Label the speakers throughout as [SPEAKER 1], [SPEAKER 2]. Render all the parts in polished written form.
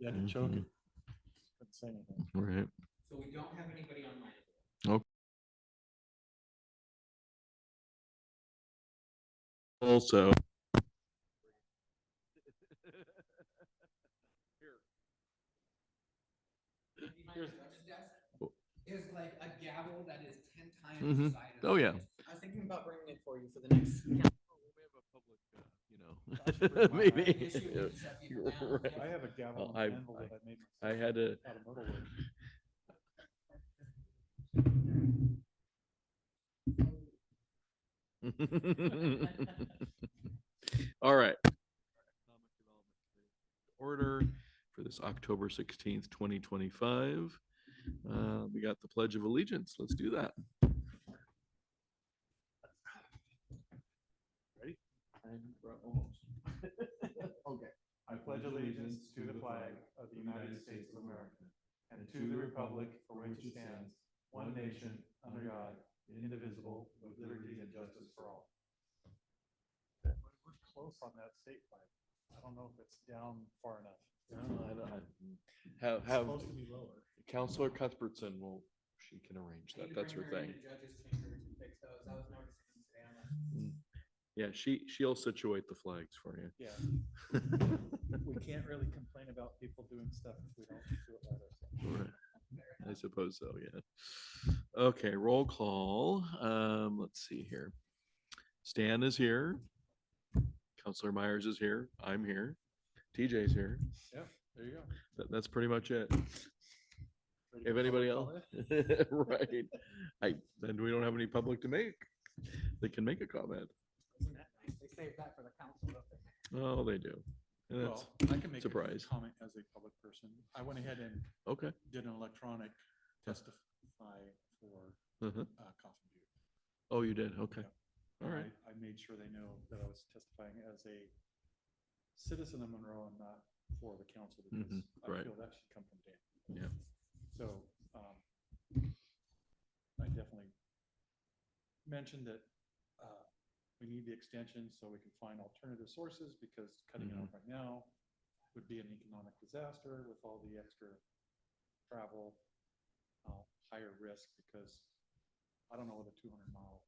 [SPEAKER 1] You had to choke it. Couldn't say anything.
[SPEAKER 2] Right.
[SPEAKER 3] So we don't have anybody online.
[SPEAKER 2] Okay. Also,
[SPEAKER 3] Is like a gavel that is 10 times
[SPEAKER 2] Mhm.
[SPEAKER 3] the size.
[SPEAKER 2] Oh, yeah.
[SPEAKER 3] I was thinking about bringing it for you for the next.
[SPEAKER 2] maybe.
[SPEAKER 3] Issue we can shut people down.
[SPEAKER 2] Right.
[SPEAKER 1] I have a gavel
[SPEAKER 2] Well,
[SPEAKER 1] and anvil that I made
[SPEAKER 2] I
[SPEAKER 1] myself
[SPEAKER 2] had to.
[SPEAKER 1] out of metalwork.
[SPEAKER 2] All right. Order for this October 16th, 2025. We got the Pledge of Allegiance. Let's do that.
[SPEAKER 1] Ready? Almost. Okay. I pledge allegiance to the flag of the United States of America and to the republic for which it stands, one nation, under God, indivisible, with liberty and justice for all. We're close on that state flag. I don't know if it's down far enough.
[SPEAKER 2] Have
[SPEAKER 1] It's supposed to be lower.
[SPEAKER 2] Counselor Cuthbertson she can arrange that. That's her thing.
[SPEAKER 3] Judges chambers and fix those. I was noticing today on that.
[SPEAKER 2] Yeah, she'll situate the flags for you.
[SPEAKER 1] Yeah. We can't really complain about people doing stuff if we don't do it right ourselves.
[SPEAKER 2] Right. I suppose so, yeah. Okay, roll call. Let's see here. Stan is here. Counselor Myers is here. I'm here. TJ's here.
[SPEAKER 1] Yeah, there you go.
[SPEAKER 2] That's pretty much it.
[SPEAKER 1] Ready
[SPEAKER 2] If
[SPEAKER 1] for
[SPEAKER 2] anybody
[SPEAKER 1] public
[SPEAKER 2] else, right? Then we don't have any public to make. They can make a comment.
[SPEAKER 3] Isn't that nice? They save that for the council. don't they?
[SPEAKER 2] Oh, they do. And that's
[SPEAKER 1] Well, I can make a
[SPEAKER 2] surprise.
[SPEAKER 1] comment as a public person. I went ahead and
[SPEAKER 2] okay.
[SPEAKER 1] did an electronic testify for
[SPEAKER 2] Uh-huh.
[SPEAKER 1] Coffin Butte.
[SPEAKER 2] Oh, you did. Okay.
[SPEAKER 1] Yeah.
[SPEAKER 2] All right.
[SPEAKER 1] I made sure they know that I was testifying as a citizen of Monroe and not for the council because
[SPEAKER 2] Mhm. Right.
[SPEAKER 1] I feel that should come from Dan.
[SPEAKER 2] Yeah.
[SPEAKER 1] So I definitely mentioned that we need the extension so we can find alternative sources because cutting it off right now would be an economic disaster with all the extra travel, higher risk because I don't know what a 200-mile.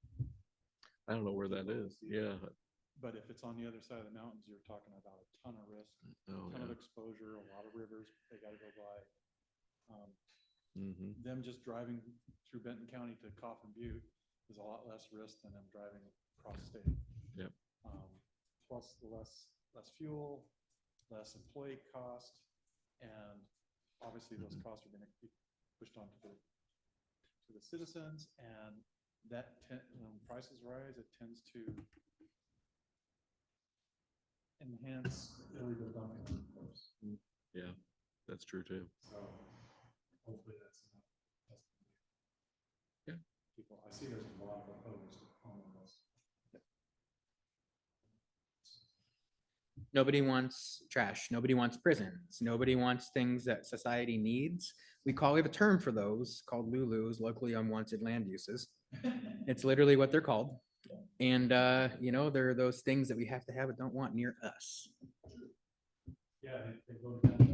[SPEAKER 2] I don't know where that is. Yeah.
[SPEAKER 1] But if it's on the other side of the mountains, you're talking about a ton of risk,
[SPEAKER 2] Oh,
[SPEAKER 1] a ton
[SPEAKER 2] yeah.
[SPEAKER 1] of exposure, a lot of rivers they got to go by.
[SPEAKER 2] Mm-hmm.
[SPEAKER 1] Them just driving through Benton County to Coffin Butte is a lot less risk than them driving across state.
[SPEAKER 2] Yep.
[SPEAKER 1] Plus the less fuel, less employee cost, and obviously those costs are going to be pushed on to the citizens, and that when prices rise, it tends to enhance illegal dumping.
[SPEAKER 2] Yeah, that's true too.
[SPEAKER 1] So hopefully that's enough.
[SPEAKER 2] Yeah.
[SPEAKER 1] People, I see there's a lot of opposed on this.
[SPEAKER 3] Nobody wants trash. Nobody wants prisons. Nobody wants things that society needs. We have a term for those called LULUs, locally unwanted land uses. It's literally what they're called. And, there are those things that we have to have but don't want near us.
[SPEAKER 1] Yeah, they go down to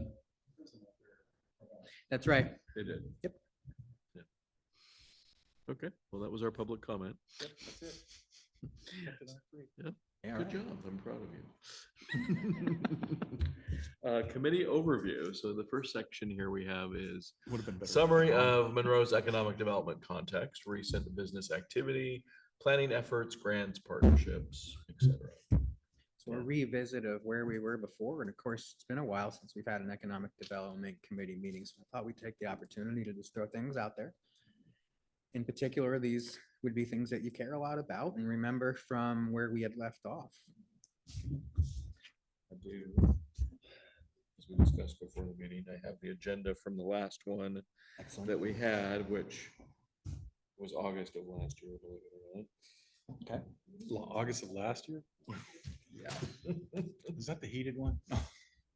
[SPEAKER 1] prison up there.
[SPEAKER 3] That's right.
[SPEAKER 2] They did.
[SPEAKER 3] Yep.
[SPEAKER 2] Yeah. Okay. Well, that was our public comment.
[SPEAKER 1] Yep, that's it. Kept it on free.
[SPEAKER 2] Yeah.
[SPEAKER 3] Yeah,
[SPEAKER 2] Good
[SPEAKER 3] right.
[SPEAKER 2] job. I'm proud of you. Committee overview. So the first section here we have is
[SPEAKER 1] Would have been better.
[SPEAKER 2] summary of Monroe's economic development context, recent business activity, planning efforts, grants, partnerships, etc.
[SPEAKER 3] So a revisit of where we were before. And of course, it's been a while since we've had an economic development committee meeting. So I thought we'd take the opportunity to just throw things out there. In particular, these would be things that you care a lot about and remember from where we had left off.
[SPEAKER 2] I do. As we discussed before the meeting, I have the agenda from the last one
[SPEAKER 3] Excellent.
[SPEAKER 2] that we had, which was August of last year, believe it or not.
[SPEAKER 3] Okay.
[SPEAKER 1] August of last year?
[SPEAKER 2] Yeah.
[SPEAKER 1] Is that the heated one?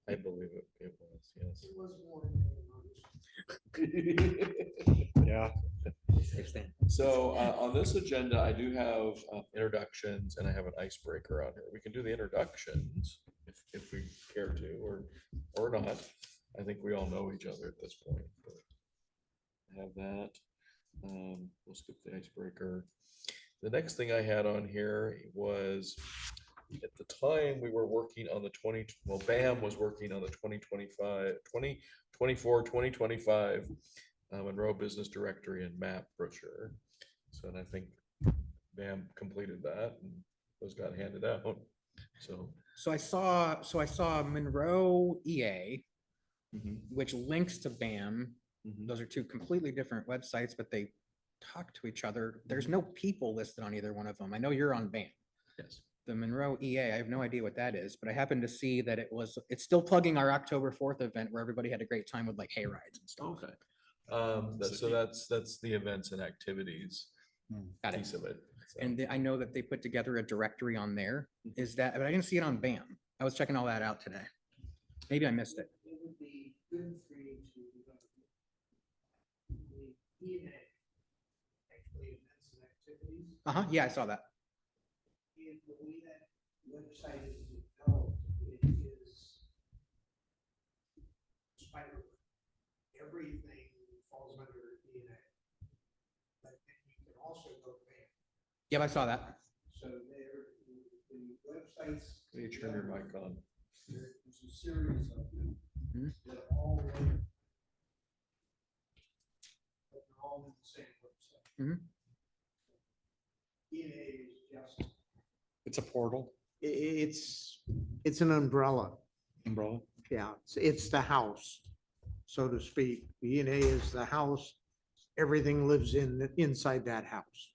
[SPEAKER 2] I believe it was, yes.
[SPEAKER 3] It was
[SPEAKER 1] Yeah.
[SPEAKER 2] So on this agenda, I do have introductions and I have an icebreaker on here. We can do the introductions if we care to or not. I think we all know each other at this point, but have that. We'll skip the icebreaker. The next thing I had on here was at the time we were working on the BAM was working on the 2025 Monroe Business Directory and Map brochure. So, and I think BAM completed that and those got handed out.
[SPEAKER 3] So I saw Monroe EA, which links to BAM. Those are two completely different websites, but they talk to each other. There's no people listed on either one of them. I know you're on BAM.
[SPEAKER 2] Yes.
[SPEAKER 3] The Monroe EA, I have no idea what that is, but I happened to see that it's still plugging our October 4th event where everybody had a great time with like hay rides and stuff.
[SPEAKER 2] Okay. So that's the events and activities
[SPEAKER 3] Got it.
[SPEAKER 2] piece of it. So.
[SPEAKER 3] And I know that they put together a directory on there. Is that, but I didn't see it on BAM. I was checking all that out today. Maybe I missed it.
[SPEAKER 4] It would be good for you to the ENA, actually events and activities.
[SPEAKER 3] Yeah, I saw that.
[SPEAKER 4] And the way that website is developed, it is spider. Everything falls under ENA. But then you can also go BAM.
[SPEAKER 3] Yep, I saw that.
[SPEAKER 4] So there, the websites.
[SPEAKER 2] Can you turn your mic on?
[SPEAKER 4] There's a series of them
[SPEAKER 3] Mhm.
[SPEAKER 4] that are all linked. But they're all in the same website.
[SPEAKER 3] Mhm.
[SPEAKER 4] ENA is just.
[SPEAKER 5] It's a portal,
[SPEAKER 4] It's an umbrella.
[SPEAKER 5] umbrella.
[SPEAKER 4] Yeah, it's the house, so to speak. The ENA is the house. Everything lives inside that house.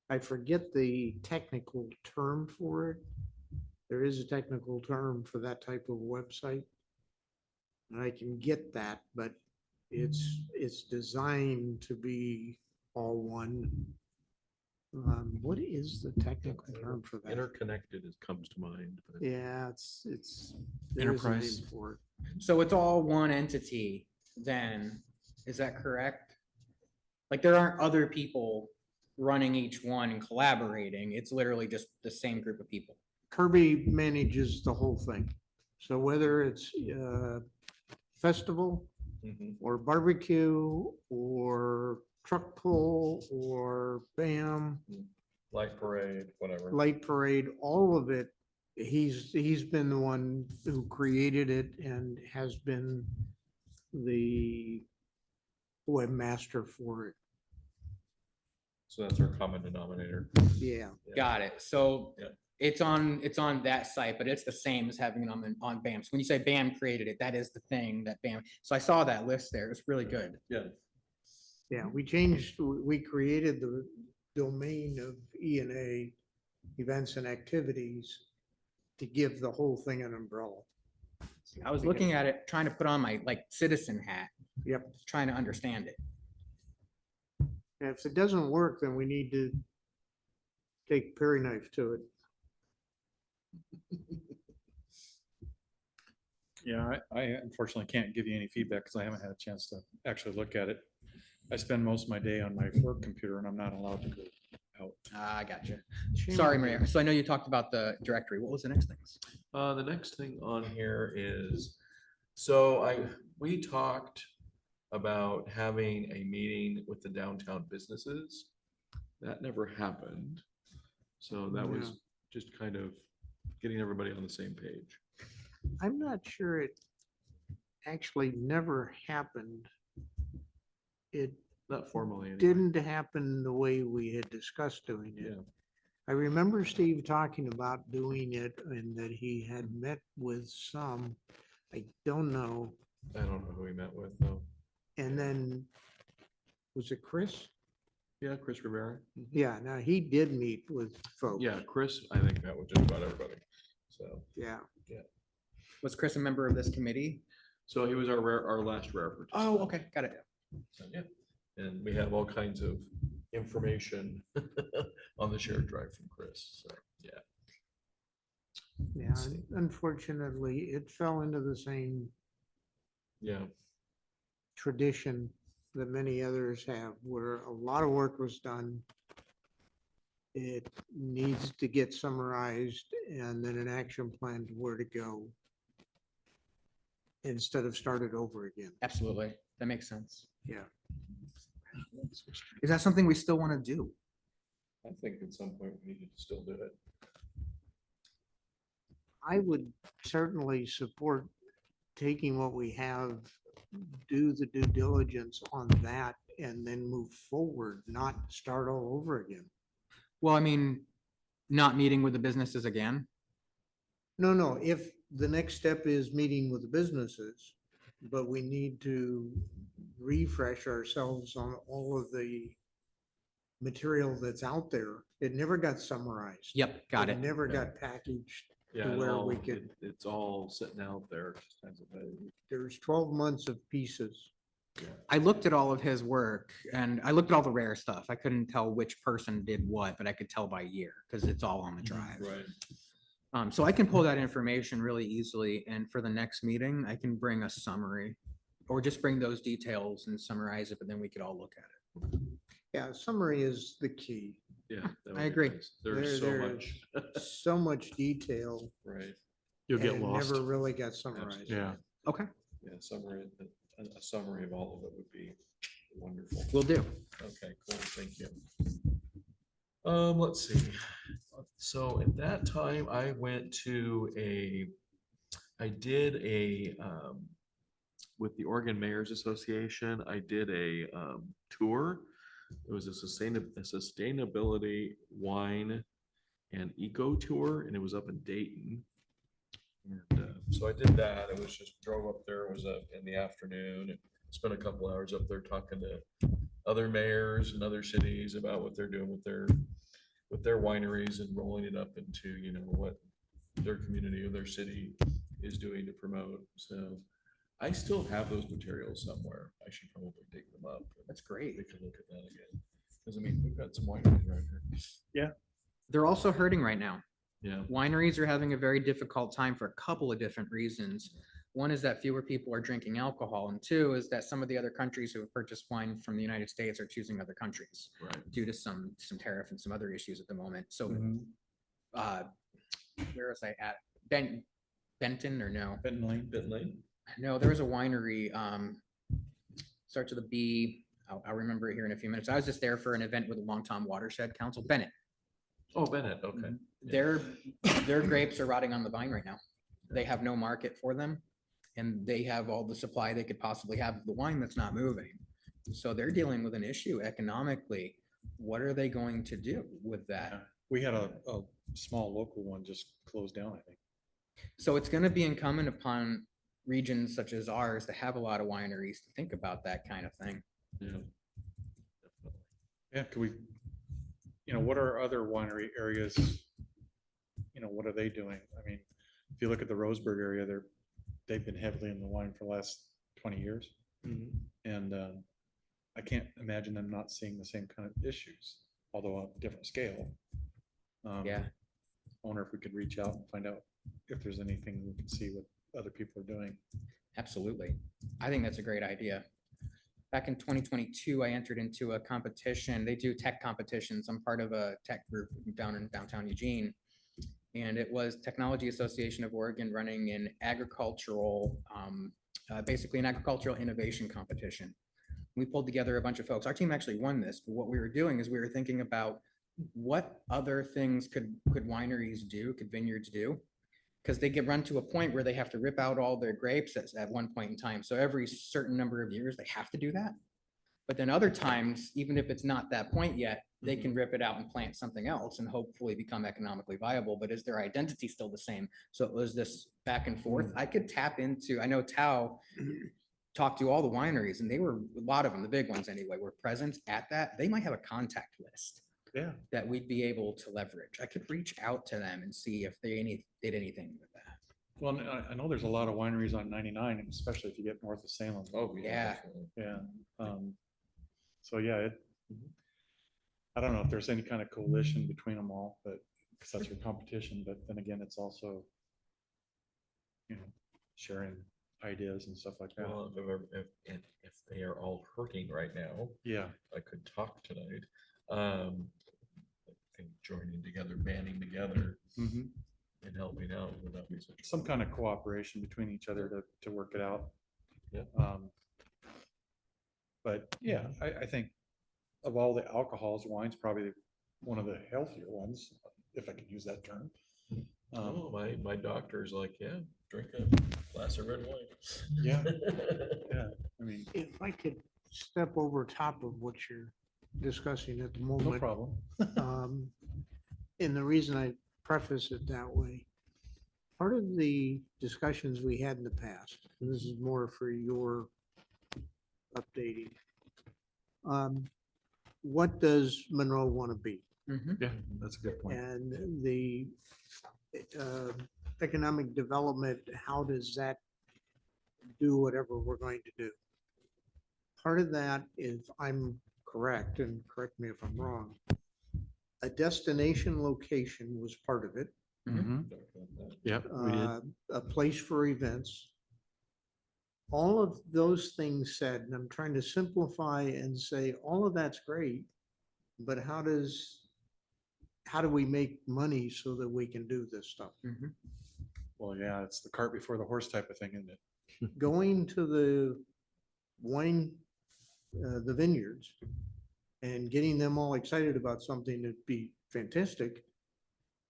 [SPEAKER 4] I forget the technical term for it. There is a technical term for that type of website. And I can get that, but it's designed to be all one. What is the technical term for that?
[SPEAKER 2] Interconnected comes to mind. But
[SPEAKER 4] Yeah, it's there is a
[SPEAKER 5] Enterprise.
[SPEAKER 4] name for it.
[SPEAKER 3] So it's all one entity then, is that correct? Like there aren't other people running each one and collaborating. It's literally just the same group of people.
[SPEAKER 4] Kirby manages the whole thing. So whether it's festival or barbecue or truck pull or BAM,
[SPEAKER 2] Light parade, whatever.
[SPEAKER 4] light parade, all of it, he's been the one who created it and has been the webmaster for it.
[SPEAKER 2] So that's our common denominator.
[SPEAKER 4] Yeah.
[SPEAKER 3] Got it. So
[SPEAKER 2] Yeah.
[SPEAKER 3] it's on that site, but it's the same as having it on BAM. So when you say BAM created it, that is the thing that BAM. So I saw that list there. It's really good.
[SPEAKER 2] Yeah.
[SPEAKER 4] Yeah, we created the domain of ENA, events and activities, to give the whole thing an umbrella.
[SPEAKER 3] I was looking at it, trying to put on my like citizen hat,
[SPEAKER 4] Yep.
[SPEAKER 3] trying to understand it.
[SPEAKER 4] And if it doesn't work, then we need to take Perry knife to it.
[SPEAKER 5] Yeah, I unfortunately can't give you any feedback because I haven't had a chance to actually look at it. I spend most of my day on my work computer and I'm not allowed to go out.
[SPEAKER 3] I gotcha.
[SPEAKER 4] Shame
[SPEAKER 3] Sorry,
[SPEAKER 4] on
[SPEAKER 3] Maria.
[SPEAKER 4] you.
[SPEAKER 3] So I know you talked about the directory. What was the next thing?
[SPEAKER 2] The next thing on here is, we talked about having a meeting with the downtown businesses. That never happened. So that was just kind of getting everybody on the same page.
[SPEAKER 4] I'm not sure it actually never happened. It
[SPEAKER 2] Not formally. anyway.
[SPEAKER 4] didn't happen the way we had discussed doing it.
[SPEAKER 2] Yeah.
[SPEAKER 4] I remember Steve talking about doing it and that he had met with some, I don't know.
[SPEAKER 2] I don't know who we met with though.
[SPEAKER 4] And then, was it Chris?
[SPEAKER 2] Yeah, Chris Rivera.
[SPEAKER 4] Yeah, now he did meet with folks.
[SPEAKER 2] Yeah, Chris, I think met with just about everybody. So,
[SPEAKER 4] Yeah.
[SPEAKER 3] Was Chris a member of this committee?
[SPEAKER 2] so he was our last rare participant.
[SPEAKER 3] Oh, okay, got it.
[SPEAKER 2] So, yeah, and we have all kinds of information on the shared drive from Chris. So, yeah.
[SPEAKER 4] Yeah,
[SPEAKER 2] Let's see.
[SPEAKER 4] unfortunately, it fell into the same
[SPEAKER 2] Yeah.
[SPEAKER 4] tradition that many others have, where a lot of work was done. It needs to get summarized and then an action plan to where to go. instead of start it over again.
[SPEAKER 3] Absolutely. That makes sense.
[SPEAKER 4] Yeah.
[SPEAKER 3] Is that something we still want to do?
[SPEAKER 2] I think at some point we need to still do it.
[SPEAKER 4] I would certainly support taking what we have, do the due diligence on that, and then move forward, not start all over again.
[SPEAKER 3] Well, I mean, not meeting with the businesses again.
[SPEAKER 4] No, no, if the next step is meeting with the businesses, but we need to refresh ourselves on all of the material that's out there. It never got summarized.
[SPEAKER 3] Yep, got it.
[SPEAKER 4] Never
[SPEAKER 2] Yeah.
[SPEAKER 4] got packaged
[SPEAKER 2] Yeah,
[SPEAKER 4] to
[SPEAKER 2] it
[SPEAKER 4] where
[SPEAKER 2] all-
[SPEAKER 4] we could,
[SPEAKER 2] it's all sitting out there. Just hasn't been-
[SPEAKER 4] there's 12 months of pieces.
[SPEAKER 3] I looked at all of his work and I looked at all the rare stuff. I couldn't tell which person did what, but I could tell by year because it's all on the drive.
[SPEAKER 2] Right.
[SPEAKER 3] So I can pull that information really easily, and for the next meeting, I can bring a summary or just bring those details and summarize it, but then we could all look at it.
[SPEAKER 4] Yeah, summary is the key.
[SPEAKER 2] Yeah. that would
[SPEAKER 3] I
[SPEAKER 2] be
[SPEAKER 3] agree.
[SPEAKER 2] nice. There's so
[SPEAKER 4] There's
[SPEAKER 2] much.
[SPEAKER 4] So much detail.
[SPEAKER 2] Right.
[SPEAKER 5] You'll
[SPEAKER 4] and
[SPEAKER 5] get
[SPEAKER 4] it
[SPEAKER 5] lost.
[SPEAKER 4] Never really got summarized.
[SPEAKER 5] Yeah.
[SPEAKER 3] Okay,
[SPEAKER 2] Yeah, summary, a summary of all of it would be wonderful.
[SPEAKER 3] will do.
[SPEAKER 2] Okay, cool, thank you. Let's see. So at that time, I went to I did a, with the Oregon Mayors Association, I did a, tour. It was a sustainability wine and eco tour, and it was up in Dayton. And so I did that. It was just drove up there. It was in the afternoon. And spent a couple hours up there talking to other mayors and other cities about what they're doing with their wineries and rolling it up into, you know, what their community or their city is doing to promote. So I still have those materials somewhere. I should probably dig them up.
[SPEAKER 3] That's great.
[SPEAKER 2] We can look at that again. Because I mean, we've got some wineries around here.
[SPEAKER 3] They're also hurting right now.
[SPEAKER 2] Yeah.
[SPEAKER 3] Wineries are having a very difficult time for a couple of different reasons. One is that fewer people are drinking alcohol, and two is that some of the other countries who have purchased wine from the United States are choosing other countries
[SPEAKER 2] Right.
[SPEAKER 3] due to some tariff and some other issues at the moment. So,
[SPEAKER 5] Mhm.
[SPEAKER 3] where was I at? Benton or no?
[SPEAKER 5] Benton Lane.
[SPEAKER 2] Bentley.
[SPEAKER 3] No, there was a winery, starts with a B. I'll remember it here in a few minutes. I was just there for an event with the Longtom Watershed Council, Bennett.
[SPEAKER 2] Oh, Bennett, okay.
[SPEAKER 3] Their grapes are rotting on the vine right now. They have no market for them. And they have all the supply they could possibly have of the wine that's not moving. So they're dealing with an issue economically. What are they going to do with that?
[SPEAKER 5] Yeah. We had a small local one just closed down, I think.
[SPEAKER 3] So it's gonna be incumbent upon regions such as ours that have a lot of wineries to think about that kind of thing.
[SPEAKER 2] Yeah.
[SPEAKER 5] Yeah, could we, what are other winery areas? What are they doing? I mean, if you look at the Roseburg area, they've been heavily in the wine for the last 20 years. And I can't imagine them not seeing the same kind of issues, although on a different scale.
[SPEAKER 3] Yeah,
[SPEAKER 5] I wonder if we could reach out and find out if there's anything we can see what other people are doing.
[SPEAKER 3] absolutely. I think that's a great idea. Back in 2022, I entered into a competition. They do tech competitions. I'm part of a tech group down in downtown Eugene. And it was Technology Association of Oregon running an agricultural, basically an agricultural innovation competition. We pulled together a bunch of folks. Our team actually won this, but what we were doing is we were thinking about what other things could wineries do, could vineyards do? Because they get run to a point where they have to rip out all their grapes at one point in time. So every certain number of years, they have to do that. But then other times, even if it's not that point yet, they can rip it out and plant something else and hopefully become economically viable. But is their identity still the same? So it was this back and forth. I could tap into, I know Tao talked to all the wineries, and they were, a lot of them, the big ones anyway, were present at that. They might have a contact list
[SPEAKER 5] Yeah.
[SPEAKER 3] that we'd be able to leverage. I could reach out to them and see if they did anything with that.
[SPEAKER 5] Well, I know there's a lot of wineries on 99, and especially if you get north of Salem.
[SPEAKER 2] Oh,
[SPEAKER 3] Yeah.
[SPEAKER 2] definitely.
[SPEAKER 5] Yeah. So yeah, I don't know if there's any kind of coalition between them all, but because that's your competition. But then again, it's also, sharing ideas and stuff like that.
[SPEAKER 2] Well, if they are all hurting right now,
[SPEAKER 5] Yeah.
[SPEAKER 2] I could talk tonight. I think joining together, banding together,
[SPEAKER 5] Mhm.
[SPEAKER 2] in helping out would not be such. a
[SPEAKER 5] some
[SPEAKER 2] problem.
[SPEAKER 5] kind of cooperation between each other to work it out.
[SPEAKER 2] Yeah.
[SPEAKER 5] But yeah, I think of all the alcohols, wine's probably one of the healthier ones, if I could use that term.
[SPEAKER 2] Oh, my doctor's like, yeah, drink a glass of red wine.
[SPEAKER 5] Yeah. Yeah, I mean,
[SPEAKER 4] If I could step over top of what you're discussing at the
[SPEAKER 5] no
[SPEAKER 4] moment.
[SPEAKER 5] problem.
[SPEAKER 4] Um, And the reason I preface it that way, part of the discussions we had in the past, and this is more for your updating. What does Monroe want to be?
[SPEAKER 3] Mhm.
[SPEAKER 5] Yeah, that's a good point.
[SPEAKER 4] And the economic development, how does that do whatever we're going to do? Part of that, if I'm correct, and correct me if I'm wrong, a destination location was part of it.
[SPEAKER 5] Mhm. Yep, we did.
[SPEAKER 4] A place for events. All of those things said, and I'm trying to simplify and say, all of that's great, but how do we make money so that we can do this stuff?
[SPEAKER 3] Mhm.
[SPEAKER 5] Well, yeah, it's the cart before the horse type of thing, isn't it?
[SPEAKER 4] Going to the wine, the vineyards and getting them all excited about something that'd be fantastic,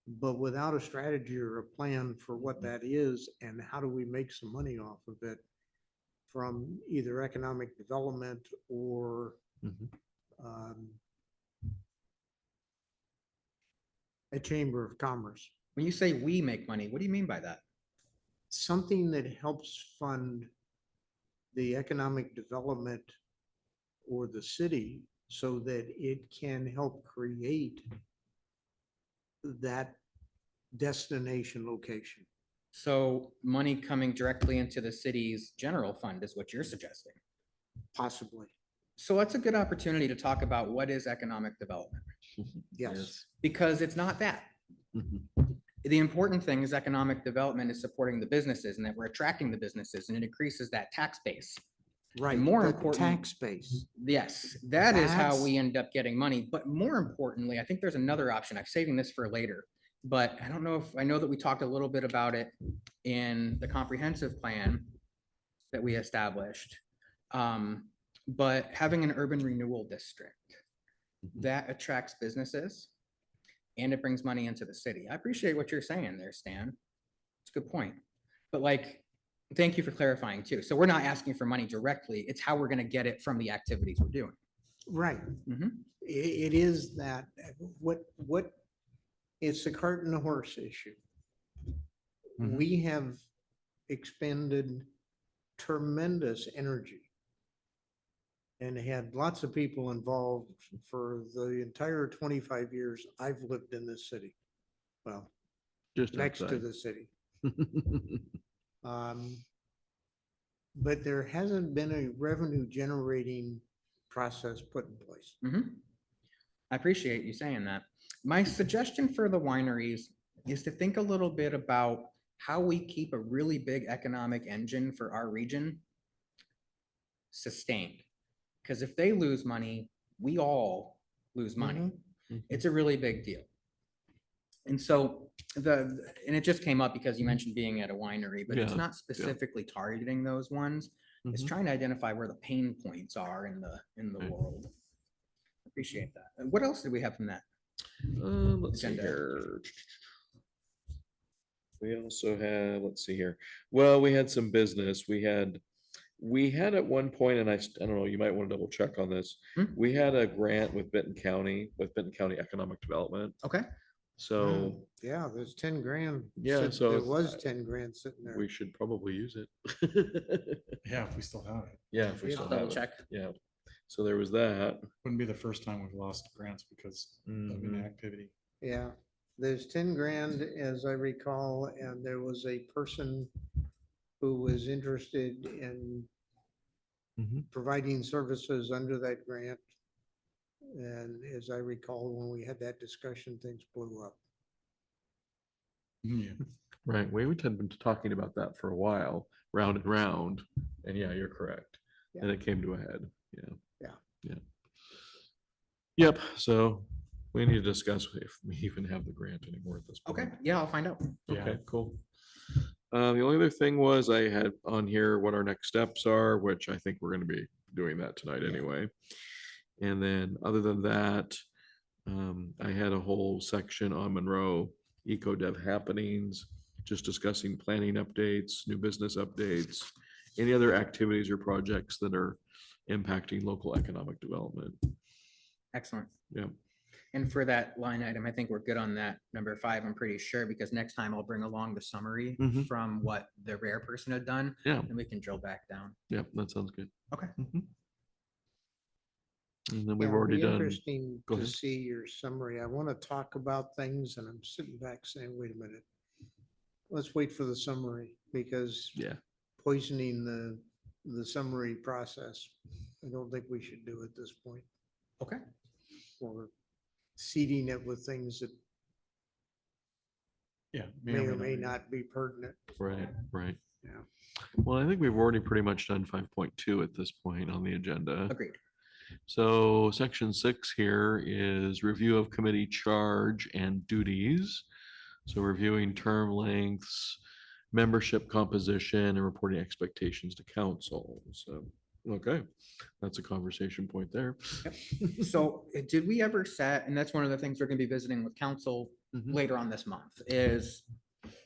[SPEAKER 4] but without a strategy or a plan for what that is and how do we make some money off of it from either economic development or um, a chamber of commerce,
[SPEAKER 3] When you say we make money, what do you mean by that?
[SPEAKER 4] something that helps fund the economic development or the city so that it can help create that destination location.
[SPEAKER 3] So money coming directly into the city's general fund is what you're suggesting.
[SPEAKER 4] Possibly,
[SPEAKER 3] So that's a good opportunity to talk about what is economic development,
[SPEAKER 4] yes.
[SPEAKER 3] because it's not that. The important thing is economic development is supporting the businesses and that we're attracting the businesses and it increases that tax base.
[SPEAKER 4] Right.
[SPEAKER 3] more
[SPEAKER 4] the
[SPEAKER 3] important-
[SPEAKER 4] Tax base.
[SPEAKER 3] Yes, that is how
[SPEAKER 4] That's-
[SPEAKER 3] we end up getting money. But more importantly, I think there's another option. I'm saving this for later. But I don't know if, I know that we talked a little bit about it in the comprehensive plan that we established. But having an urban renewal district that attracts businesses and it brings money into the city. I appreciate what you're saying there, Stan. It's a good point. But like, thank you for clarifying too. So we're not asking for money directly. It's how we're gonna get it from the activities we're doing.
[SPEAKER 4] Right.
[SPEAKER 3] Mhm.
[SPEAKER 4] It is that, it's the cart and the horse issue.
[SPEAKER 5] Mhm.
[SPEAKER 4] We have expended tremendous energy and had lots of people involved for the entire 25 years I've lived in this city. Well,
[SPEAKER 2] Just
[SPEAKER 4] next to
[SPEAKER 2] outside.
[SPEAKER 4] the city. But there hasn't been a revenue generating process put in place.
[SPEAKER 3] Mhm. I appreciate you saying that. My suggestion for the wineries is to think a little bit about how we keep a really big economic engine for our region sustained. Because if they lose money, we all lose money. It's a really big deal. And so and it just came up because you mentioned being at a winery, but it's
[SPEAKER 2] Yeah,
[SPEAKER 3] not specifically targeting those ones. It's
[SPEAKER 2] Mhm.
[SPEAKER 3] trying to identify where the pain points are in the
[SPEAKER 2] Okay.
[SPEAKER 3] world. Appreciate that. And what else did we have from that?
[SPEAKER 2] Let's see
[SPEAKER 3] Agenda.
[SPEAKER 2] here. We also have, let's see here. Well, we had some business. We had at one point, and I don't know, you might want to double check on this.
[SPEAKER 3] Hmm.
[SPEAKER 2] We had a grant with Benton County Economic Development.
[SPEAKER 3] Okay.
[SPEAKER 2] So
[SPEAKER 4] Yeah, there's 10 grand.
[SPEAKER 2] Yeah, so
[SPEAKER 4] There
[SPEAKER 2] if-
[SPEAKER 4] was 10 grand sitting there.
[SPEAKER 2] we should probably use it.
[SPEAKER 5] Yeah, if we still have it.
[SPEAKER 2] Yeah, if we
[SPEAKER 4] Yeah.
[SPEAKER 2] still
[SPEAKER 3] Double
[SPEAKER 2] have it.
[SPEAKER 3] check.
[SPEAKER 2] Yeah. So there was that.
[SPEAKER 5] Wouldn't be the first time we've lost grants because of
[SPEAKER 2] Mhm.
[SPEAKER 5] inactivity.
[SPEAKER 4] Yeah, there's 10 grand as I recall, and there was a person who was interested in
[SPEAKER 2] Mhm.
[SPEAKER 4] providing services under that grant. And as I recall, when we had that discussion, things blew up.
[SPEAKER 5] Yeah.
[SPEAKER 2] Right. We had been talking about that for a while, round and round. And yeah, you're correct. And it came to a head. Yeah.
[SPEAKER 4] Yeah.
[SPEAKER 2] Yeah. Yep. So We need to discuss if we even have the grant anymore at this point.
[SPEAKER 3] Okay, yeah, I'll find out.
[SPEAKER 2] Okay, cool. The only other thing was I had on here what our next steps are, which I think we're gonna be doing that tonight
[SPEAKER 3] Yeah.
[SPEAKER 2] anyway. And then, other than that, I had a whole section on Monroe Eco Dev happenings, just discussing planning updates, new business updates, any other activities or projects that are impacting local economic development.
[SPEAKER 3] Excellent.
[SPEAKER 2] Yeah.
[SPEAKER 3] And for that line item, I think we're good on that number 5, I'm pretty sure, because next time I'll bring along the summary
[SPEAKER 2] Mhm.
[SPEAKER 3] from what the rare person had done.
[SPEAKER 2] Yeah.
[SPEAKER 3] And we can drill back down.
[SPEAKER 2] Yeah, that sounds good.
[SPEAKER 3] Okay.
[SPEAKER 2] Mhm. And then
[SPEAKER 4] Yeah,
[SPEAKER 2] we've
[SPEAKER 4] it'll
[SPEAKER 2] already
[SPEAKER 4] be
[SPEAKER 2] done.
[SPEAKER 4] interesting
[SPEAKER 2] Go
[SPEAKER 4] to
[SPEAKER 2] ahead.
[SPEAKER 4] see your summary. I want to talk about things and I'm sitting back saying, wait a minute. Let's wait for the summary because
[SPEAKER 2] Yeah,
[SPEAKER 4] poisoning the summary process, I don't think we should do at this point.
[SPEAKER 3] Okay.
[SPEAKER 4] Or seeding it with things that
[SPEAKER 5] Yeah.
[SPEAKER 4] may or may not be pertinent.
[SPEAKER 2] right, right.
[SPEAKER 4] Yeah.
[SPEAKER 2] Well, I think we've already pretty much done 5.2 at this point on the agenda.
[SPEAKER 3] Agreed.
[SPEAKER 2] So section 6 here is review of committee charge and duties. So reviewing term lengths, membership composition, and reporting expectations to council. So, okay, that's a conversation point there.
[SPEAKER 3] So did we ever set, and that's one of the things we're gonna be visiting with council
[SPEAKER 2] Mhm.
[SPEAKER 3] later on this month, is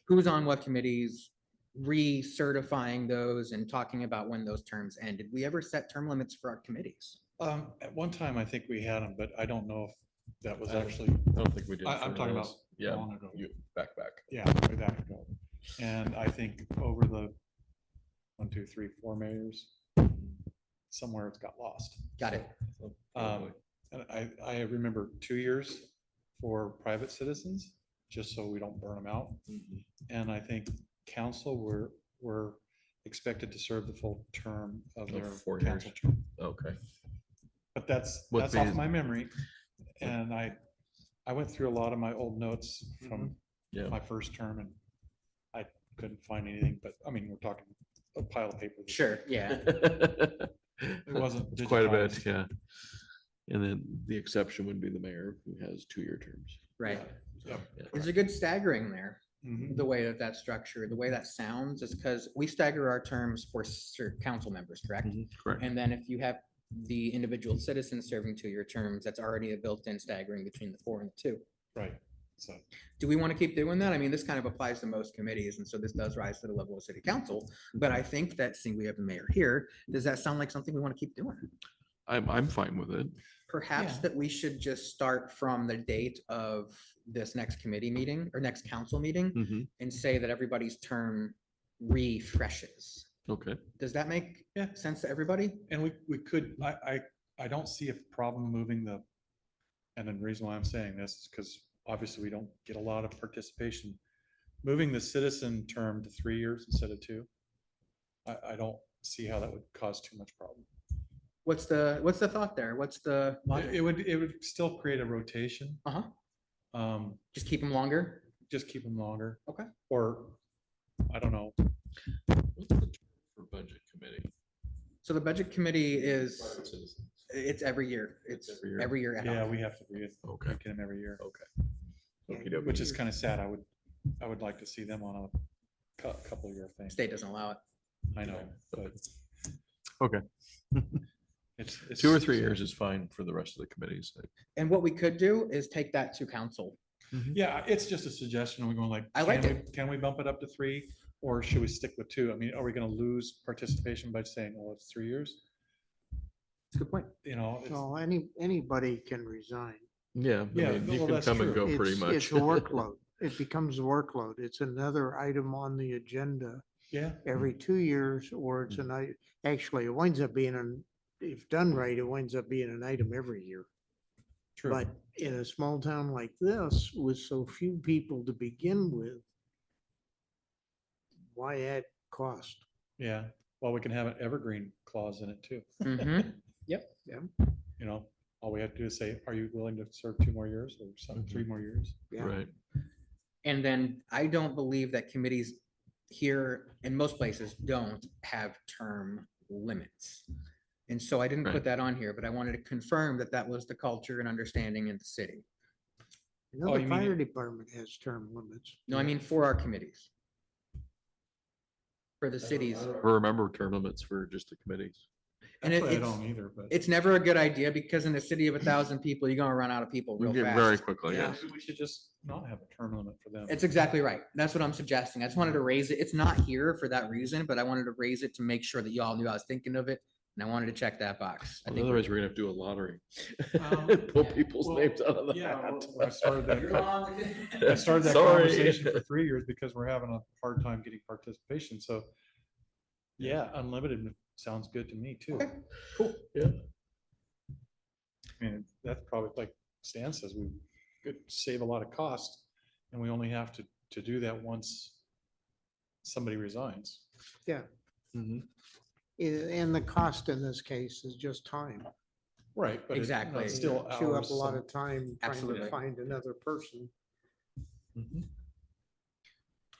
[SPEAKER 3] who's on what committees, recertifying those and talking about when those terms end. Did we ever set term limits for our committees?
[SPEAKER 5] At one time, I think we had them, but I don't know if that was
[SPEAKER 2] I don't-
[SPEAKER 5] actually,
[SPEAKER 2] I don't think we did.
[SPEAKER 5] I'm
[SPEAKER 2] for
[SPEAKER 5] talking
[SPEAKER 2] those.
[SPEAKER 5] about
[SPEAKER 2] Yeah,
[SPEAKER 5] long ago.
[SPEAKER 2] you, back.
[SPEAKER 5] Yeah, way back ago. And I think over the 1, 2, 3, 4 mayors, somewhere it's got lost.
[SPEAKER 3] Got it.
[SPEAKER 5] And I remember 2 years for private citizens, just so we don't burn them out.
[SPEAKER 2] Mhm.
[SPEAKER 5] And I think council were expected to serve the full term of their
[SPEAKER 2] 4
[SPEAKER 5] council
[SPEAKER 2] years.
[SPEAKER 5] term.
[SPEAKER 2] Okay.
[SPEAKER 5] But that's
[SPEAKER 2] What
[SPEAKER 5] off
[SPEAKER 2] phase-
[SPEAKER 5] my memory. And I went through a lot of my old notes from
[SPEAKER 2] Yeah.
[SPEAKER 5] my first term and I couldn't find anything, but I mean, we're talking a pile of paper.
[SPEAKER 3] Sure, yeah.
[SPEAKER 5] It wasn't
[SPEAKER 2] It's quite a bit,
[SPEAKER 5] digitized.
[SPEAKER 2] yeah. And then the exception would be the mayor who has 2-year terms.
[SPEAKER 3] Right.
[SPEAKER 5] Yep.
[SPEAKER 2] Yeah.
[SPEAKER 3] There's a good staggering there.
[SPEAKER 5] Mhm.
[SPEAKER 3] The way that that's structured, the way that sounds is because we stagger our terms for council members, correct?
[SPEAKER 2] Mhm, correct.
[SPEAKER 3] And then if you have the individual citizens serving 2-year terms, that's already a built-in staggering between the 4 and the 2.
[SPEAKER 5] Right. So,
[SPEAKER 3] Do we want to keep doing that? I mean, this kind of applies to most committees, and so this does rise to the level of city council. But I think that, seeing we have the mayor here, does that sound like something we want to keep doing?
[SPEAKER 2] I'm fine with it.
[SPEAKER 3] Perhaps
[SPEAKER 5] Yeah.
[SPEAKER 3] that we should just start from the date of this next committee meeting or next council meeting
[SPEAKER 2] Mhm.
[SPEAKER 3] and say that everybody's term refreshes.
[SPEAKER 2] Okay.
[SPEAKER 3] Does that make
[SPEAKER 5] Yeah.
[SPEAKER 3] sense to everybody?
[SPEAKER 5] and we could, I don't see a problem moving and then the reason why I'm saying this is because obviously we don't get a lot of participation. Moving the citizen term to 3 years instead of 2. I don't see how that would cause too much problem.
[SPEAKER 3] What's the thought there? What's the
[SPEAKER 5] It
[SPEAKER 3] logic?
[SPEAKER 5] would still create a rotation.
[SPEAKER 3] Uh-huh.
[SPEAKER 5] Um,
[SPEAKER 3] Just keep them longer?
[SPEAKER 5] just keep them longer.
[SPEAKER 3] Okay.
[SPEAKER 5] Or, I don't know.
[SPEAKER 2] What's the term for budget committee?
[SPEAKER 3] So the budget committee is,
[SPEAKER 2] Private citizens.
[SPEAKER 3] it's every year. It's
[SPEAKER 2] Every year.
[SPEAKER 3] every year. ad
[SPEAKER 5] Yeah,
[SPEAKER 3] hoc.
[SPEAKER 5] we have to
[SPEAKER 2] Okay.
[SPEAKER 5] get them every year,
[SPEAKER 2] Okay.
[SPEAKER 4] Yeah,
[SPEAKER 2] Okey-dokey.
[SPEAKER 5] which is kind of sad. I would like to see them on a couple year thing.
[SPEAKER 3] State doesn't allow it.
[SPEAKER 5] I know, but.
[SPEAKER 2] Okay.
[SPEAKER 5] It's
[SPEAKER 2] 2 or 3 years is fine for the rest of the committees.
[SPEAKER 3] And what we could do is take that to council.
[SPEAKER 5] Yeah, it's just a suggestion. We're going like.
[SPEAKER 3] I like
[SPEAKER 5] can we- Can we bump it up to 3 or should we stick with 2? I mean, are we going to lose participation by saying, oh, it's 3 years?
[SPEAKER 3] It's a good point.
[SPEAKER 5] You know, it's,
[SPEAKER 4] So anybody can resign.
[SPEAKER 2] Yeah, I
[SPEAKER 5] Yeah,
[SPEAKER 2] mean, you
[SPEAKER 5] well,
[SPEAKER 2] can
[SPEAKER 5] that's
[SPEAKER 2] come and
[SPEAKER 5] true.
[SPEAKER 2] go pretty
[SPEAKER 4] It's
[SPEAKER 2] much.
[SPEAKER 4] a workload. It becomes a workload. It's another item on the agenda
[SPEAKER 5] yeah,
[SPEAKER 4] every 2 years, or it's an, actually, it winds up being if done right, it winds up being an item every year.
[SPEAKER 5] true.
[SPEAKER 4] But in a small town like this, with so few people to begin with, why add cost?
[SPEAKER 5] Yeah, well, we can have an evergreen clause in it too.
[SPEAKER 3] Mhm.
[SPEAKER 5] You know, all we have to do is say, are you willing to serve 2 more years or something, 3 more years?
[SPEAKER 4] Yeah.
[SPEAKER 2] Right.
[SPEAKER 3] And then I don't believe that committees here in most places don't have term limits. And so I didn't
[SPEAKER 2] Right.
[SPEAKER 3] put that on here, but I wanted to confirm that that was the culture and understanding in the city.
[SPEAKER 4] I know
[SPEAKER 5] Oh,
[SPEAKER 4] the
[SPEAKER 5] you mean
[SPEAKER 4] fire
[SPEAKER 5] it-
[SPEAKER 4] department has term limits.
[SPEAKER 3] No, I mean for our committees. For the cities.
[SPEAKER 2] Or remember term limits for just the committees.
[SPEAKER 3] And
[SPEAKER 5] Actually, I
[SPEAKER 3] it's,
[SPEAKER 5] don't either, but.
[SPEAKER 3] it's never a good idea because in a city of 1,000 people, you're gonna run out of people
[SPEAKER 2] We
[SPEAKER 3] real
[SPEAKER 2] get very
[SPEAKER 3] fast.
[SPEAKER 2] quickly,
[SPEAKER 4] Yeah.
[SPEAKER 2] yes.
[SPEAKER 5] Maybe we should just not have a term limit for them.
[SPEAKER 3] It's exactly right. That's what I'm suggesting. I just wanted to raise it. It's not here for that reason, but I wanted to raise it to make sure that y'all knew I was thinking of it. And I wanted to check that box. I think we're
[SPEAKER 2] Otherwise, we're gonna have to do a lottery.
[SPEAKER 5] Um,
[SPEAKER 2] Pull people's
[SPEAKER 5] well,
[SPEAKER 2] names out of the
[SPEAKER 5] Yeah,
[SPEAKER 2] hat.
[SPEAKER 5] well, I started that,
[SPEAKER 3] You're
[SPEAKER 5] co-
[SPEAKER 3] wrong.
[SPEAKER 5] I started that
[SPEAKER 2] Sorry.
[SPEAKER 5] conversation for 3 years because we're having a hard time getting participation, so. Yeah, unlimited sounds good to me too.
[SPEAKER 3] Okay, cool.
[SPEAKER 2] Yeah.
[SPEAKER 5] I mean, that's probably like Stan says, we could save a lot of cost and we only have to do that once somebody resigns.
[SPEAKER 4] Yeah,
[SPEAKER 2] Mhm.
[SPEAKER 4] and the cost in this case is just time.
[SPEAKER 5] Right. But
[SPEAKER 3] Exactly.
[SPEAKER 5] it's still
[SPEAKER 4] Chew up
[SPEAKER 5] hours,
[SPEAKER 4] a lot
[SPEAKER 5] so-
[SPEAKER 4] of time trying to
[SPEAKER 3] Absolutely.
[SPEAKER 4] find another person.
[SPEAKER 2] Mhm.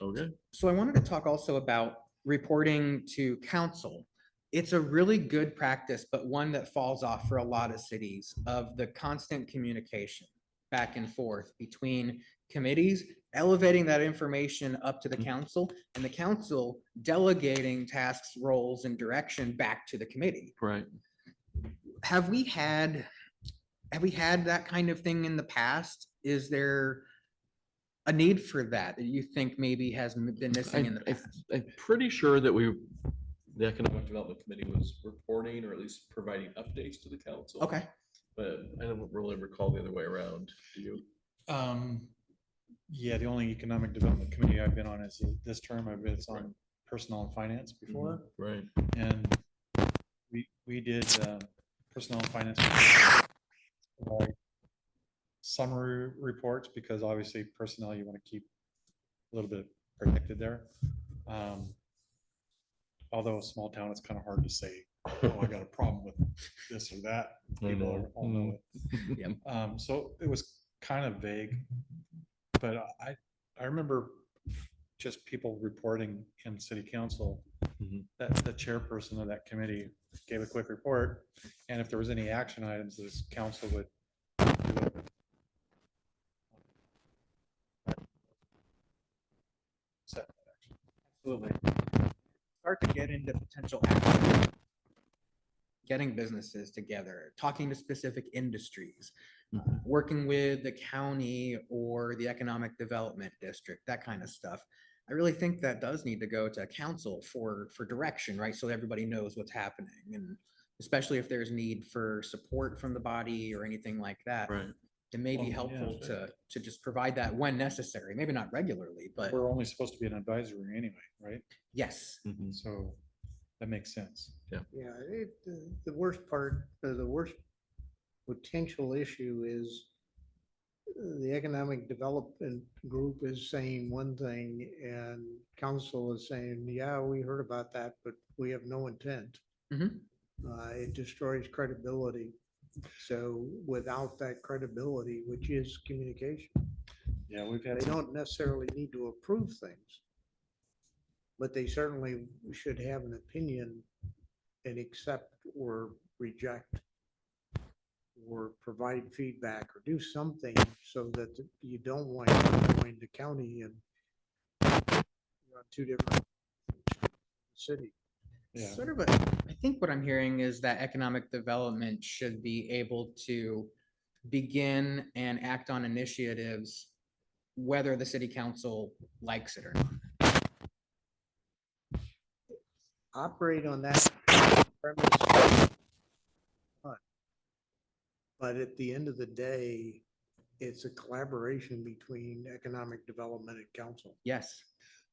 [SPEAKER 2] Okay,
[SPEAKER 3] So I wanted to talk also about reporting to council. It's a really good practice, but one that falls off for a lot of cities of the constant communication back and forth between committees, elevating that information up to the
[SPEAKER 2] Mhm.
[SPEAKER 3] council and the council delegating tasks, roles and direction back to the committee.
[SPEAKER 2] right.
[SPEAKER 3] Have we had that kind of thing in the past? Is there a need for that you think maybe has been missing in the past?
[SPEAKER 2] I'm pretty sure that the Economic Development Committee was reporting or at least providing updates to the council.
[SPEAKER 3] Okay,
[SPEAKER 2] But I don't really recall the other way around. Do you?
[SPEAKER 5] Yeah, the only economic development committee I've been on is this term. I've been on personnel and finance before.
[SPEAKER 2] Right.
[SPEAKER 5] And we did personnel and finance. Summary reports, because obviously personnel, you want to keep a little bit protected there. Although a small town, it's kind of hard to say, oh, I got a problem with this or that.
[SPEAKER 2] I
[SPEAKER 5] People
[SPEAKER 2] know.
[SPEAKER 5] all know it. So it was kind of vague, but I remember just people reporting in city council
[SPEAKER 2] Mhm.
[SPEAKER 5] that the chairperson of that committee gave a quick report. And if there was any action items, this council would do it. Set that action.
[SPEAKER 3] absolutely. Start to get into potential action. Getting businesses together, talking to specific industries, working with the county or the economic development district, that kind of stuff. I really think that does need to go to council for direction, right? So everybody knows what's happening, and especially if there's need for support from the body or anything like that.
[SPEAKER 2] Right.
[SPEAKER 3] It may be
[SPEAKER 5] Well,
[SPEAKER 3] helpful
[SPEAKER 5] yeah.
[SPEAKER 3] to just provide that when necessary, maybe not regularly, but
[SPEAKER 5] We're only supposed to be an advisory anyway, right?
[SPEAKER 3] yes.
[SPEAKER 2] Mhm.
[SPEAKER 5] So that makes sense.
[SPEAKER 4] Yeah, the worst part, the worst potential issue is the economic development group is saying one thing and council is saying, yeah, we heard about that, but we have no intent.
[SPEAKER 3] Mhm.
[SPEAKER 4] It destroys credibility. So without that credibility, which is communication,
[SPEAKER 5] Yeah, we've had
[SPEAKER 4] they
[SPEAKER 5] some,
[SPEAKER 4] don't necessarily need to approve things. But they certainly should have an opinion and accept or reject or provide feedback or do something so that you don't wind up going to county and you're on two different cities.
[SPEAKER 5] yeah,
[SPEAKER 3] Sort of I think what I'm hearing is that economic development should be able to begin and act on initiatives, whether the city council likes it or not.
[SPEAKER 4] Operate on that premise. But at the end of the day, it's a collaboration between economic development and council.
[SPEAKER 3] Yes,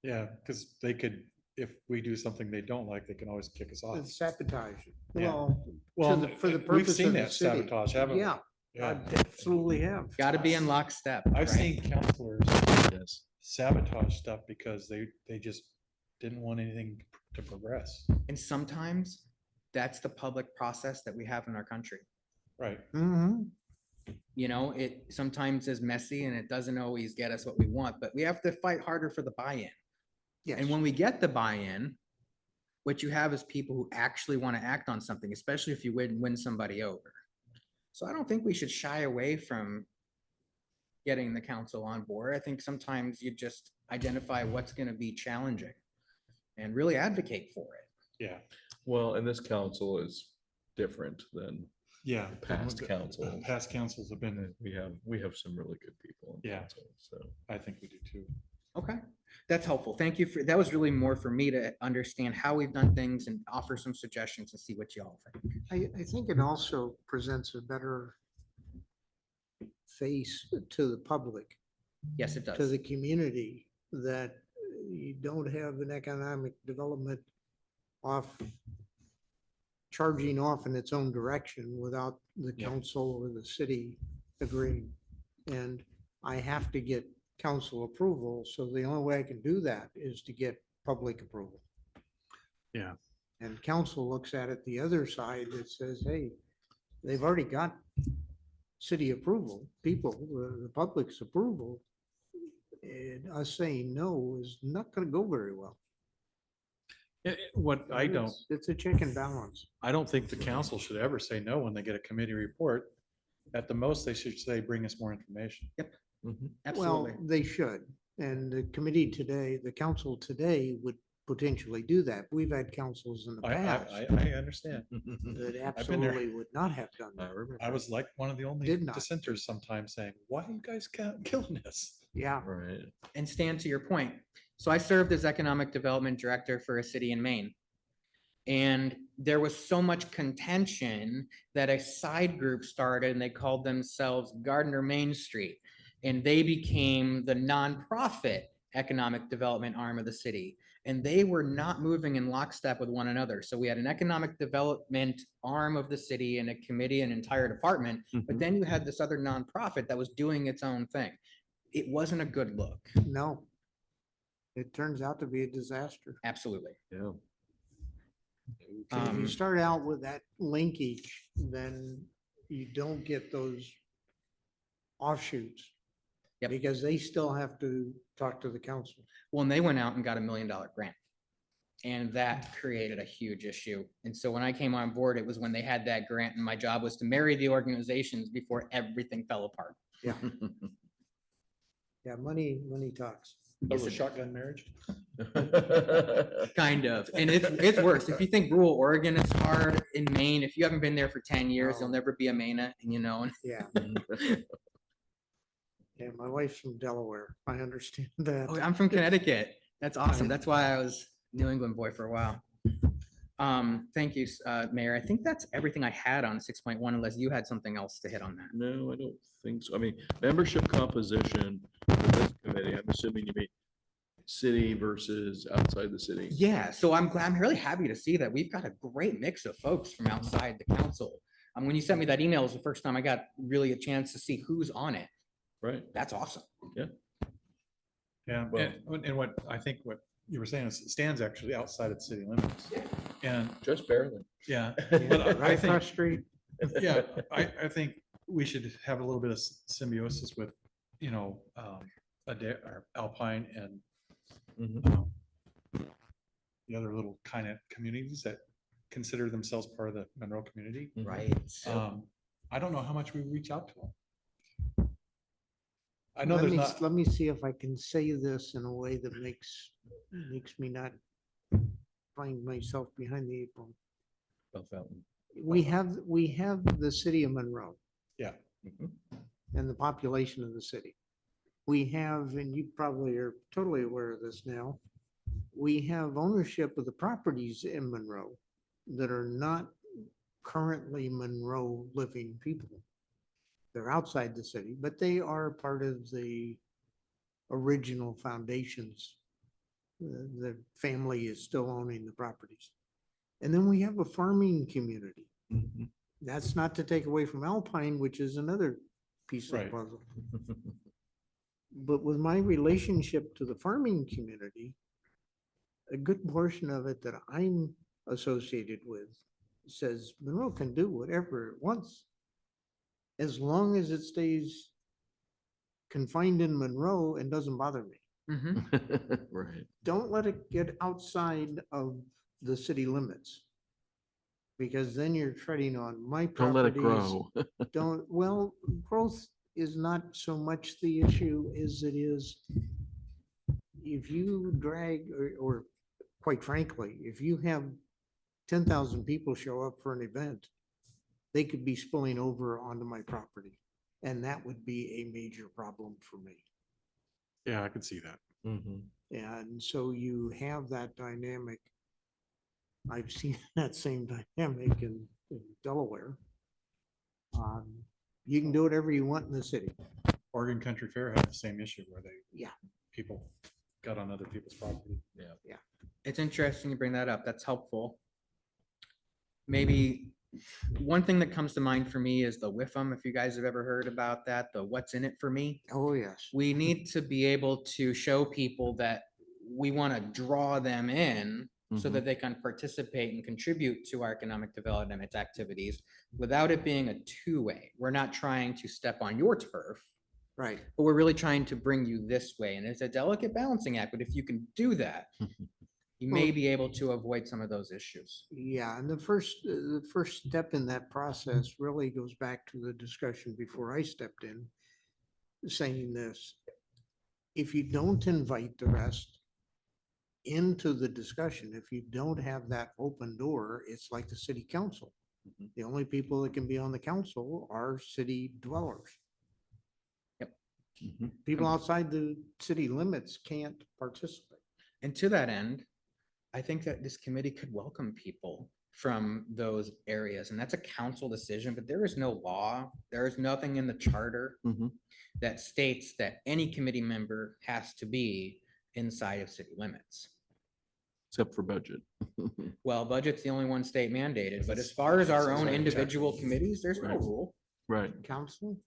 [SPEAKER 5] yeah, because they could, if we do something they don't like, they can always kick us off.
[SPEAKER 4] It's sabotage.
[SPEAKER 5] Yeah.
[SPEAKER 4] Well,
[SPEAKER 5] Well,
[SPEAKER 4] for the
[SPEAKER 5] we've
[SPEAKER 4] purpose
[SPEAKER 5] seen
[SPEAKER 4] of the
[SPEAKER 5] that
[SPEAKER 4] city.
[SPEAKER 5] sabotage, haven't we?
[SPEAKER 4] Yeah,
[SPEAKER 5] Yeah,
[SPEAKER 4] I absolutely have.
[SPEAKER 3] got to be in lockstep.
[SPEAKER 5] I've
[SPEAKER 3] right?
[SPEAKER 5] seen counselors
[SPEAKER 2] Yes.
[SPEAKER 5] sabotage stuff because they just didn't want anything to progress.
[SPEAKER 3] And sometimes that's the public process that we have in our country.
[SPEAKER 5] Right.
[SPEAKER 4] Mhm.
[SPEAKER 3] You know, it sometimes is messy and it doesn't always get us what we want, but we have to fight harder for the buy-in.
[SPEAKER 4] Yes.
[SPEAKER 3] And when we get the buy-in, what you have is people who actually want to act on something, especially if you win somebody over. So I don't think we should shy away from getting the council on board. I think sometimes you just identify what's going to be challenging and really advocate for it.
[SPEAKER 5] Yeah,
[SPEAKER 2] Well, and this council is different than
[SPEAKER 5] yeah.
[SPEAKER 2] past
[SPEAKER 5] The
[SPEAKER 2] councils.
[SPEAKER 5] Past councils have been,
[SPEAKER 2] We have some really good people. In
[SPEAKER 5] Yeah.
[SPEAKER 2] council, so.
[SPEAKER 5] I think we do too.
[SPEAKER 3] Okay, that's helpful. Thank you for, that was really more for me to understand how we've done things and offer some suggestions and see what y'all think.
[SPEAKER 4] I think it also presents a better face to the public,
[SPEAKER 3] Yes, it
[SPEAKER 4] to
[SPEAKER 3] does.
[SPEAKER 4] the community, that you don't have an economic development off, charging off in its own direction without the
[SPEAKER 5] Yeah.
[SPEAKER 4] council or the city agreeing. And I have to get council approval, so the only way I can do that is to get public approval.
[SPEAKER 5] Yeah.
[SPEAKER 4] And council looks at it the other side that says, hey, they've already got city approval, the public's approval. And us saying no is not gonna go very well.
[SPEAKER 5] What I don't,
[SPEAKER 4] It's a check and balance.
[SPEAKER 5] I don't think the council should ever say no when they get a committee report. At the most, they should say, bring us more information.
[SPEAKER 2] Mhm.
[SPEAKER 3] Absolutely.
[SPEAKER 4] Well, they should. And the committee today, the council today would potentially do that. We've had councils in the past
[SPEAKER 5] I understand.
[SPEAKER 4] that
[SPEAKER 5] I've been there.
[SPEAKER 4] absolutely would not have done
[SPEAKER 2] I
[SPEAKER 4] that.
[SPEAKER 2] remember.
[SPEAKER 5] I was like one of the only
[SPEAKER 4] Did not.
[SPEAKER 5] dissenters sometimes saying, why are you guys killing this?
[SPEAKER 4] Yeah,
[SPEAKER 2] Right.
[SPEAKER 3] And Stan, to your point, so I served as economic development director for a city in Maine. And there was so much contention that a side group started and they called themselves Gardner Main Street. And they became the nonprofit economic development arm of the city. And they were not moving in lockstep with one another. So we had an economic development arm of the city and a committee, an entire department. But
[SPEAKER 2] Mhm.
[SPEAKER 3] then you had this other nonprofit that was doing its own thing. It wasn't a good look.
[SPEAKER 4] no. It turns out to be a disaster.
[SPEAKER 3] Absolutely.
[SPEAKER 2] Yeah.
[SPEAKER 4] And if you
[SPEAKER 3] Um,
[SPEAKER 4] start out with that linkage, then you don't get those offshoots.
[SPEAKER 3] Yep.
[SPEAKER 4] Because they still have to talk to the council.
[SPEAKER 3] Well, and they went out and got $1 million grant. And that created a huge issue. And so when I came on board, it was when they had that grant and my job was to marry the organizations before everything fell apart.
[SPEAKER 4] Yeah, yeah, money talks.
[SPEAKER 5] That was
[SPEAKER 3] Yes,
[SPEAKER 5] a
[SPEAKER 3] it-
[SPEAKER 5] shotgun marriage?
[SPEAKER 3] Kind of. And it's worse. If you think rural Oregon is hard, in Maine, if you haven't been there for 10 years, you'll
[SPEAKER 4] No.
[SPEAKER 3] never be a Maina, and you know.
[SPEAKER 4] Yeah. Yeah, my wife's from Delaware. I understand that.
[SPEAKER 3] Oh, I'm from Connecticut. That's awesome. That's why I was New England boy for a while. Thank you, Mayor. I think that's everything I had on 6.1, unless you had something else to hit on that.
[SPEAKER 2] No, I don't think so. I mean, membership composition for this committee, I'm assuming you mean city versus outside the city.
[SPEAKER 3] Yeah, so I'm really happy to see that we've got a great mix of folks from outside the council. When you sent me that email, it was the first time I got really a chance to see who's on it.
[SPEAKER 2] Right.
[SPEAKER 3] That's awesome.
[SPEAKER 5] Yeah,
[SPEAKER 2] Well-
[SPEAKER 5] and what I think what you were saying is it stands actually outside of the city limits. And,
[SPEAKER 2] Just barely.
[SPEAKER 5] yeah,
[SPEAKER 4] Yeah,
[SPEAKER 5] but I
[SPEAKER 4] right
[SPEAKER 5] think,
[SPEAKER 4] across the street.
[SPEAKER 5] yeah, I think we should have a little bit of symbiosis with, you know, or Alpine and
[SPEAKER 2] Mhm.
[SPEAKER 5] the other little kind of communities that consider themselves part of the Monroe community.
[SPEAKER 2] Mhm.
[SPEAKER 3] Right.
[SPEAKER 5] I don't know how much we reach out to them. I know there's not,
[SPEAKER 4] Let me see if I can say this in a way that makes me not find myself behind the eight ball.
[SPEAKER 2] Bell Fountain.
[SPEAKER 4] We have the city of Monroe
[SPEAKER 5] yeah,
[SPEAKER 2] Mhm.
[SPEAKER 4] and the population of the city. We have, and you probably are totally aware of this now, we have ownership of the properties in Monroe that are not currently Monroe living people. They're outside the city, but they are part of the original foundations. The family is still owning the properties. And then we have a farming community.
[SPEAKER 2] Mhm.
[SPEAKER 4] That's not to take away from Alpine, which is another piece of the
[SPEAKER 5] Right.
[SPEAKER 4] puzzle. But with my relationship to the farming community, a good portion of it that I'm associated with says Monroe can do whatever it wants, as long as it stays confined in Monroe and doesn't bother me.
[SPEAKER 3] Mhm.
[SPEAKER 2] Right.
[SPEAKER 4] Don't let it get outside of the city limits. Because then you're treading on my
[SPEAKER 2] Don't let it
[SPEAKER 4] properties.
[SPEAKER 2] grow.
[SPEAKER 4] Don't, well, growth is not so much the issue as it is if you drag, or quite frankly, if you have 10,000 people show up for an event, they could be spilling over onto my property. And that would be a major problem for me.
[SPEAKER 5] Yeah, I could see that.
[SPEAKER 2] Mhm.
[SPEAKER 4] And so you have that dynamic. I've seen that same dynamic in Delaware. You can do whatever you want in the city.
[SPEAKER 5] Oregon Country Fair had the same issue where
[SPEAKER 4] Yeah.
[SPEAKER 5] people got on other people's property.
[SPEAKER 3] It's interesting you bring that up. That's helpful. Maybe one thing that comes to mind for me is the WIFM, if you guys have ever heard about that, the what's in it for me.
[SPEAKER 4] Oh, yes.
[SPEAKER 3] We need to be able to show people that we want to draw them in so that they can participate and contribute to our economic development activities without it being a two-way. We're not trying to step on your turf,
[SPEAKER 4] Right.
[SPEAKER 3] but we're really trying to bring you this way. And it's a delicate balancing act, but if you can do that, you may be able to avoid some of those issues.
[SPEAKER 4] Yeah, and the first step in that process really goes back to the discussion before I stepped in, saying this: if you don't invite the rest into the discussion, if you don't have that open door, it's like the city council.
[SPEAKER 2] Mhm.
[SPEAKER 4] The only people that can be on the council are city dwellers.
[SPEAKER 2] Mhm.
[SPEAKER 4] People outside the city limits can't participate.
[SPEAKER 3] And to that end, I think that this committee could welcome people from those areas, and that's a council decision, but there is no law. There is nothing in the charter
[SPEAKER 2] Mhm.
[SPEAKER 3] that states that any committee member has to be inside of city limits.
[SPEAKER 2] Except for budget.
[SPEAKER 3] Well, budget's the only one state mandated, but as far as our own
[SPEAKER 5] Right.
[SPEAKER 3] individual committees, there's no
[SPEAKER 2] Right.
[SPEAKER 3] rule.
[SPEAKER 2] Right.
[SPEAKER 4] Council?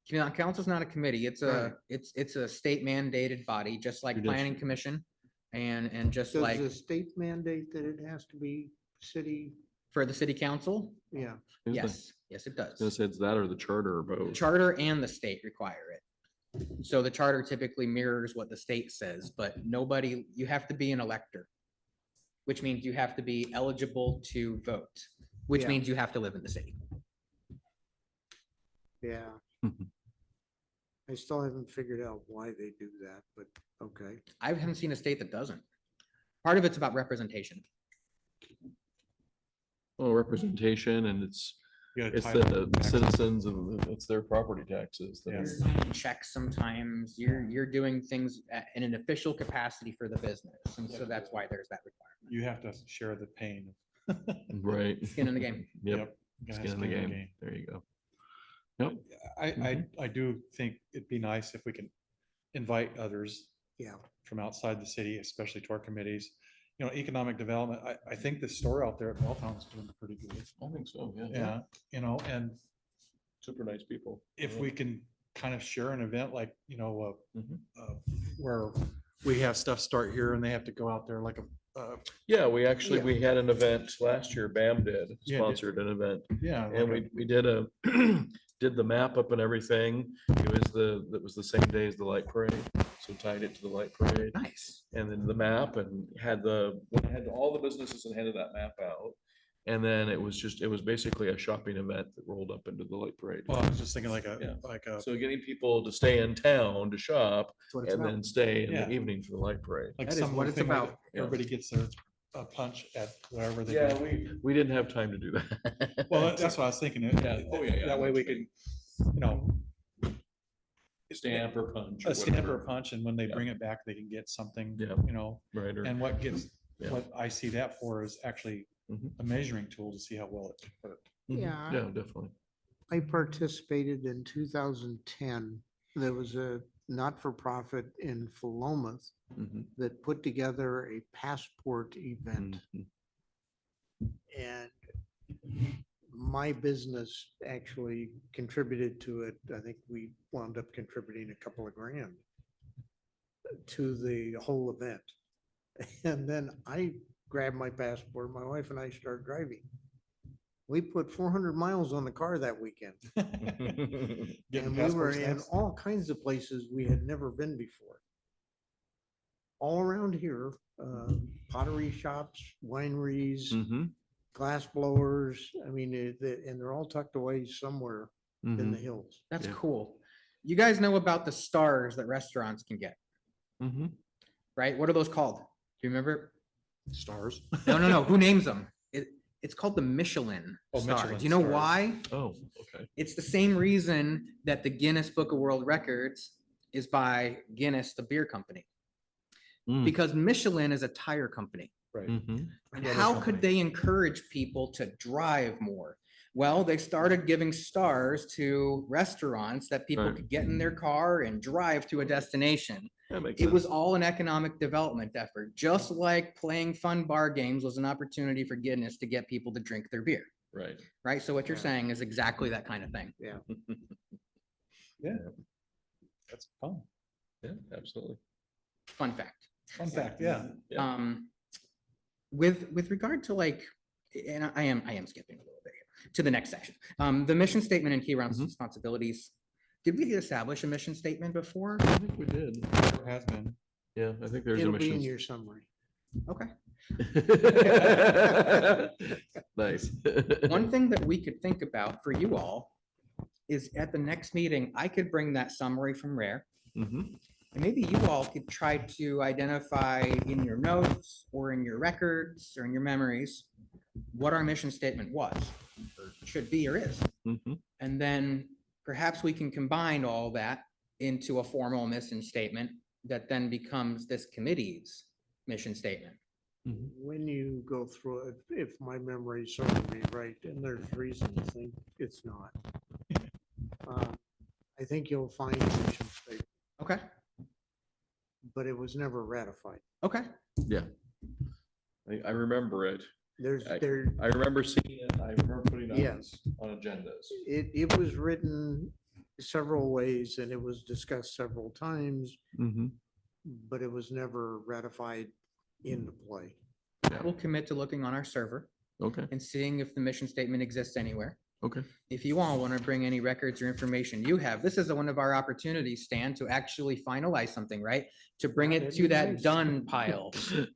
[SPEAKER 3] Council's not a committee. It's a state mandated body, just like planning
[SPEAKER 2] Judiciary.
[SPEAKER 3] commission. And just
[SPEAKER 4] Does
[SPEAKER 3] like
[SPEAKER 4] the state mandate that it has to be city?
[SPEAKER 3] for the city council,
[SPEAKER 4] Yeah.
[SPEAKER 2] Is the-
[SPEAKER 3] yes, it
[SPEAKER 2] I was gonna
[SPEAKER 3] does.
[SPEAKER 2] say it's that or the charter or
[SPEAKER 3] The
[SPEAKER 2] both.
[SPEAKER 3] charter and the state require it. So the charter typically mirrors what the state says, but you have to be an elector, which means you have to be eligible to vote, which
[SPEAKER 4] Yeah.
[SPEAKER 3] means you have to live in the city.
[SPEAKER 4] Yeah.
[SPEAKER 2] Mhm.
[SPEAKER 4] I still haven't figured out why they do that, but okay.
[SPEAKER 3] I haven't seen a state that doesn't. Part of it's about representation.
[SPEAKER 2] Well, representation and it's
[SPEAKER 5] You gotta
[SPEAKER 2] It's
[SPEAKER 5] tie it to
[SPEAKER 2] the
[SPEAKER 5] taxes.
[SPEAKER 2] citizens and it's their property taxes. that
[SPEAKER 5] Yeah.
[SPEAKER 2] are-
[SPEAKER 3] You're signing checks sometimes, you're doing things in an official capacity for the business, and so that's why there's that requirement.
[SPEAKER 5] You have to share the pain.
[SPEAKER 2] Right.
[SPEAKER 3] Skin in the game.
[SPEAKER 2] Yep.
[SPEAKER 5] You gotta
[SPEAKER 2] Skin in the game. There you go. Yep.
[SPEAKER 5] I do think it'd be nice if we can invite others
[SPEAKER 4] Yeah.
[SPEAKER 5] from outside the city, especially to our committees. You know, economic development, I think the store out there at Belltown is doing pretty good.
[SPEAKER 2] I think so, yeah.
[SPEAKER 5] Yeah, you know, and
[SPEAKER 2] Super nice people.
[SPEAKER 5] if we can kind of share an event like, you know,
[SPEAKER 2] Mhm.
[SPEAKER 5] where we have stuff start here and they have to go out there like
[SPEAKER 2] Yeah, we actually,
[SPEAKER 4] Yeah.
[SPEAKER 2] we had an event last year, BAM did,
[SPEAKER 5] Yeah,
[SPEAKER 2] sponsored an event.
[SPEAKER 5] yeah.
[SPEAKER 2] And we did did the map up and everything. That was the same day as the light parade. So tied it to the light parade.
[SPEAKER 3] Nice.
[SPEAKER 2] And then the map and had all the businesses and handed that map out. And then it was basically a shopping event that rolled up into the light parade.
[SPEAKER 5] Well, I was just thinking
[SPEAKER 2] Yeah.
[SPEAKER 5] like a,
[SPEAKER 2] So getting people to stay in town to shop
[SPEAKER 3] That's what it's
[SPEAKER 2] and
[SPEAKER 3] about.
[SPEAKER 2] then stay in
[SPEAKER 5] Yeah.
[SPEAKER 2] the evening for the light parade.
[SPEAKER 5] like
[SPEAKER 3] That is
[SPEAKER 5] some
[SPEAKER 3] what it's about.
[SPEAKER 2] Yeah.
[SPEAKER 5] Everybody gets their punch at wherever they
[SPEAKER 2] Yeah,
[SPEAKER 5] go.
[SPEAKER 2] we didn't have time to do that.
[SPEAKER 5] Well, that's what I was thinking.
[SPEAKER 2] Yeah. Oh, yeah, yeah.
[SPEAKER 5] That way we could, you know,
[SPEAKER 2] Stamp or punch. or
[SPEAKER 5] a stamp or a
[SPEAKER 2] whatever.
[SPEAKER 5] punch, and when they
[SPEAKER 2] Yeah.
[SPEAKER 5] bring it back, they can get something,
[SPEAKER 2] Yeah.
[SPEAKER 5] you know,
[SPEAKER 2] Right, or,
[SPEAKER 5] and what gets,
[SPEAKER 2] Yeah.
[SPEAKER 5] what I see that for is actually
[SPEAKER 2] Mhm.
[SPEAKER 5] a measuring tool to see how well it worked.
[SPEAKER 2] Mhm.
[SPEAKER 4] Yeah.
[SPEAKER 2] Yeah, definitely.
[SPEAKER 4] I participated in 2010. There was a not-for-profit in Philomath
[SPEAKER 2] Mhm.
[SPEAKER 4] that put together a passport event.
[SPEAKER 2] Mhm.
[SPEAKER 4] And my business actually contributed to it. I think we wound up contributing a couple of grand to the whole event. And then I grabbed my passport, my wife and I started driving. We put 400 miles on the car that weekend.
[SPEAKER 5] Getting
[SPEAKER 4] And we were
[SPEAKER 5] passport
[SPEAKER 4] in
[SPEAKER 5] stamps.
[SPEAKER 4] all kinds of places we had never been before. All around here, pottery shops, wineries,
[SPEAKER 2] Mhm.
[SPEAKER 4] glass blowers. I mean, and they're all tucked away somewhere in the
[SPEAKER 2] Mhm.
[SPEAKER 4] hills.
[SPEAKER 3] That's
[SPEAKER 2] Yeah.
[SPEAKER 3] cool. you guys know about the stars that restaurants can get,
[SPEAKER 2] Mhm.
[SPEAKER 3] right? What are those called? Do you remember?
[SPEAKER 5] Stars.
[SPEAKER 3] No. Who names them? It's called the Michelin
[SPEAKER 5] Oh,
[SPEAKER 3] star.
[SPEAKER 5] Michelin
[SPEAKER 3] Do you know
[SPEAKER 5] stars.
[SPEAKER 3] why?
[SPEAKER 2] Oh, okay.
[SPEAKER 3] It's the same reason that the Guinness Book of World Records is by Guinness, the beer company.
[SPEAKER 2] Mm.
[SPEAKER 3] Because Michelin is a tire company.
[SPEAKER 5] Right.
[SPEAKER 2] Mhm.
[SPEAKER 3] And
[SPEAKER 5] Rubber
[SPEAKER 3] how
[SPEAKER 5] company.
[SPEAKER 3] could they encourage people to drive more? Well, they started giving stars to restaurants that people
[SPEAKER 2] Right.
[SPEAKER 3] could get in their car and drive to a destination.
[SPEAKER 2] That makes
[SPEAKER 3] It
[SPEAKER 2] sense.
[SPEAKER 3] was all an economic development effort, just like playing fun bar games was an opportunity for Guinness to get people to drink their beer,
[SPEAKER 2] Right.
[SPEAKER 3] right? So what you're
[SPEAKER 4] Yeah.
[SPEAKER 3] saying is exactly that kind of thing.
[SPEAKER 5] Yeah. That's fun.
[SPEAKER 2] Yeah, absolutely.
[SPEAKER 3] Fun fact.
[SPEAKER 5] Fun fact, yeah.
[SPEAKER 2] Yeah.
[SPEAKER 3] With regard to like, and I am skipping a little bit here to the next section. The mission statement and key
[SPEAKER 2] Mhm.
[SPEAKER 3] responsibilities. Did we establish a mission statement before?
[SPEAKER 2] I think we did.
[SPEAKER 5] It has been.
[SPEAKER 2] Yeah, I think there's a
[SPEAKER 4] It'll be in
[SPEAKER 2] mission.
[SPEAKER 4] your summary.
[SPEAKER 3] Okay.
[SPEAKER 2] Nice.
[SPEAKER 3] One thing that we could think about for you all is at the next meeting, I could bring that summary from Rare.
[SPEAKER 2] Mhm.
[SPEAKER 3] And maybe you all could try to identify in your notes or in your records or in your memories what our mission statement was, or should be, or is.
[SPEAKER 2] Mhm.
[SPEAKER 3] And then perhaps we can combine all that into a formal mission statement that then becomes this committee's mission statement.
[SPEAKER 2] Mhm.
[SPEAKER 4] When you go through it, if my memory serves me right, and there's reason to think it's not. I think you'll find a mission statement,
[SPEAKER 3] Okay,
[SPEAKER 4] but it was never ratified.
[SPEAKER 3] okay.
[SPEAKER 2] Yeah. I remember it.
[SPEAKER 4] There's,
[SPEAKER 2] I-
[SPEAKER 4] there,
[SPEAKER 2] I remember seeing it. I remember putting it
[SPEAKER 4] Yes.
[SPEAKER 2] on agendas.
[SPEAKER 4] it was written several ways and it was discussed several times,
[SPEAKER 2] Mhm.
[SPEAKER 4] but it was never ratified into play.
[SPEAKER 3] We'll commit to looking on our server
[SPEAKER 2] Okay,
[SPEAKER 3] and seeing if the mission statement exists anywhere.
[SPEAKER 2] okay.
[SPEAKER 3] If you all want to bring any records or information you have, this is one of our opportunities, Stan, to actually finalize something, right? To bring it
[SPEAKER 4] That'd
[SPEAKER 3] to
[SPEAKER 4] be
[SPEAKER 3] that
[SPEAKER 4] nice.
[SPEAKER 3] done pile.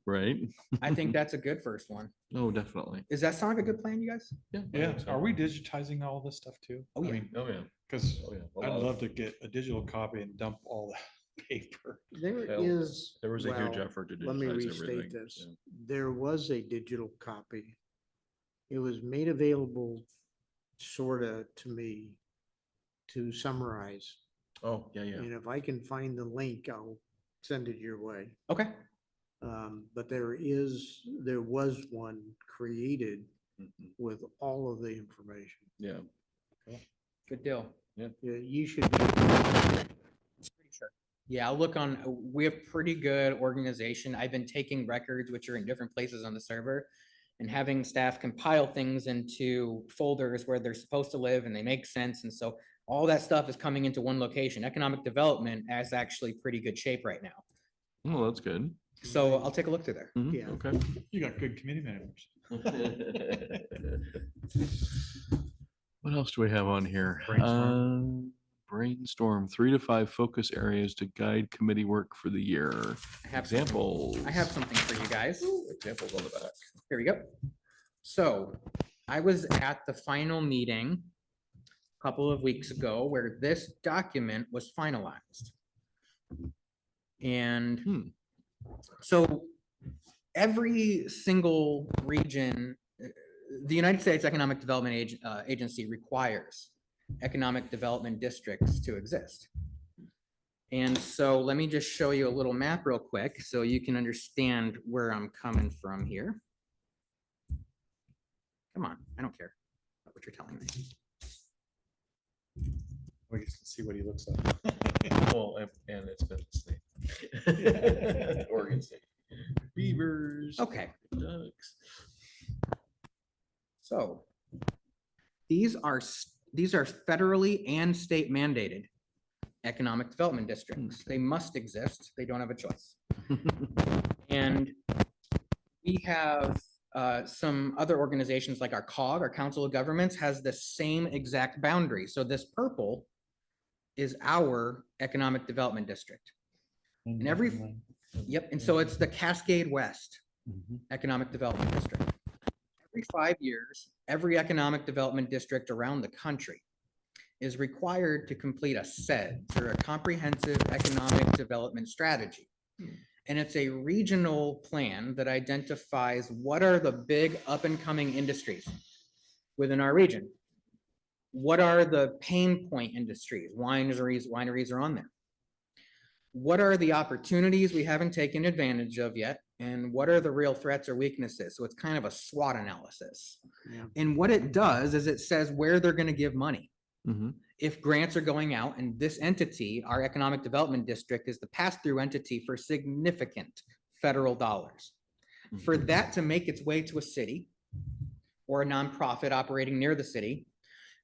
[SPEAKER 2] Right?
[SPEAKER 3] I think that's a good first one.
[SPEAKER 2] Oh, definitely.
[SPEAKER 3] Does that sound like a good plan, you guys?
[SPEAKER 2] Yeah. I
[SPEAKER 5] Yeah,
[SPEAKER 2] think so.
[SPEAKER 5] are we digitizing all this stuff too?
[SPEAKER 3] Oh,
[SPEAKER 5] I
[SPEAKER 3] yeah.
[SPEAKER 5] mean,
[SPEAKER 2] Oh, yeah.
[SPEAKER 5] Cause
[SPEAKER 2] Oh, yeah. A
[SPEAKER 5] I'd
[SPEAKER 2] lot of-
[SPEAKER 5] love to get a digital copy and dump all the paper.
[SPEAKER 4] There
[SPEAKER 2] Hell,
[SPEAKER 4] is.
[SPEAKER 2] There was a huge
[SPEAKER 4] well,
[SPEAKER 2] effort to
[SPEAKER 4] Let me
[SPEAKER 2] digitize
[SPEAKER 4] restate
[SPEAKER 2] everything.
[SPEAKER 4] this.
[SPEAKER 2] yeah.
[SPEAKER 4] There was a digital copy. It was made available sort of to me to summarize.
[SPEAKER 2] Oh, yeah, yeah.
[SPEAKER 4] And if I can find the link, I'll send it your way.
[SPEAKER 3] Okay,
[SPEAKER 4] But there was one created
[SPEAKER 2] Mhm.
[SPEAKER 4] with all of the information.
[SPEAKER 2] Yeah.
[SPEAKER 3] good deal.
[SPEAKER 4] Yeah, you should be.
[SPEAKER 3] Pretty sure. Yeah, I'll look on, we have pretty good organization. I've been taking records which are in different places on the server and having staff compile things into folders where they're supposed to live and they make sense. And so all that stuff is coming into one location. Economic development is actually pretty good shape right now.
[SPEAKER 2] Oh, that's good.
[SPEAKER 3] So I'll take a look through there.
[SPEAKER 2] Mhm.
[SPEAKER 4] Yeah.
[SPEAKER 2] Okay.
[SPEAKER 5] You got good committee members.
[SPEAKER 2] What else do we have on here?
[SPEAKER 5] Brainstorm.
[SPEAKER 2] Brainstorm 3 to 5 focus areas to guide committee work for the year.
[SPEAKER 3] I have something-
[SPEAKER 2] Examples.
[SPEAKER 3] I have something for you guys.
[SPEAKER 2] Examples on the back.
[SPEAKER 3] Here we go. So I was at the final meeting a couple of weeks ago where this document was finalized. And so every single region, the United States Economic Development Agency requires economic development districts to exist. And so let me just show you a little map real quick so you can understand where I'm coming from here. Come on, I don't care about what you're telling me.
[SPEAKER 5] We can see what he looks like.
[SPEAKER 2] Well, and it's been the same. Oregon State. Beavers.
[SPEAKER 3] Okay,
[SPEAKER 2] Ducks.
[SPEAKER 3] so these are federally and state mandated economic development districts. They must exist. They don't have a choice. And we have some other organizations like our COG, our Council of Governments, has the same exact boundary. So this purple is our economic development district. And every, yep, and so it's the Cascade West Economic Development District. Every 5 years, every economic development district around the country is required to complete a SEDS, or a comprehensive economic development strategy. And it's a regional plan that identifies what are the big up and coming industries within our region. What are the pain point industries? Wineries are on there. What are the opportunities we haven't taken advantage of yet? And what are the real threats or weaknesses? So it's kind of a SWOT analysis.
[SPEAKER 4] Yeah.
[SPEAKER 3] And what it does is it says where they're going to give money.
[SPEAKER 2] Mhm.
[SPEAKER 3] If grants are going out, and this entity, our economic development district, is the pass-through entity for significant federal dollars. For that to make its way to a city or a nonprofit operating near the city,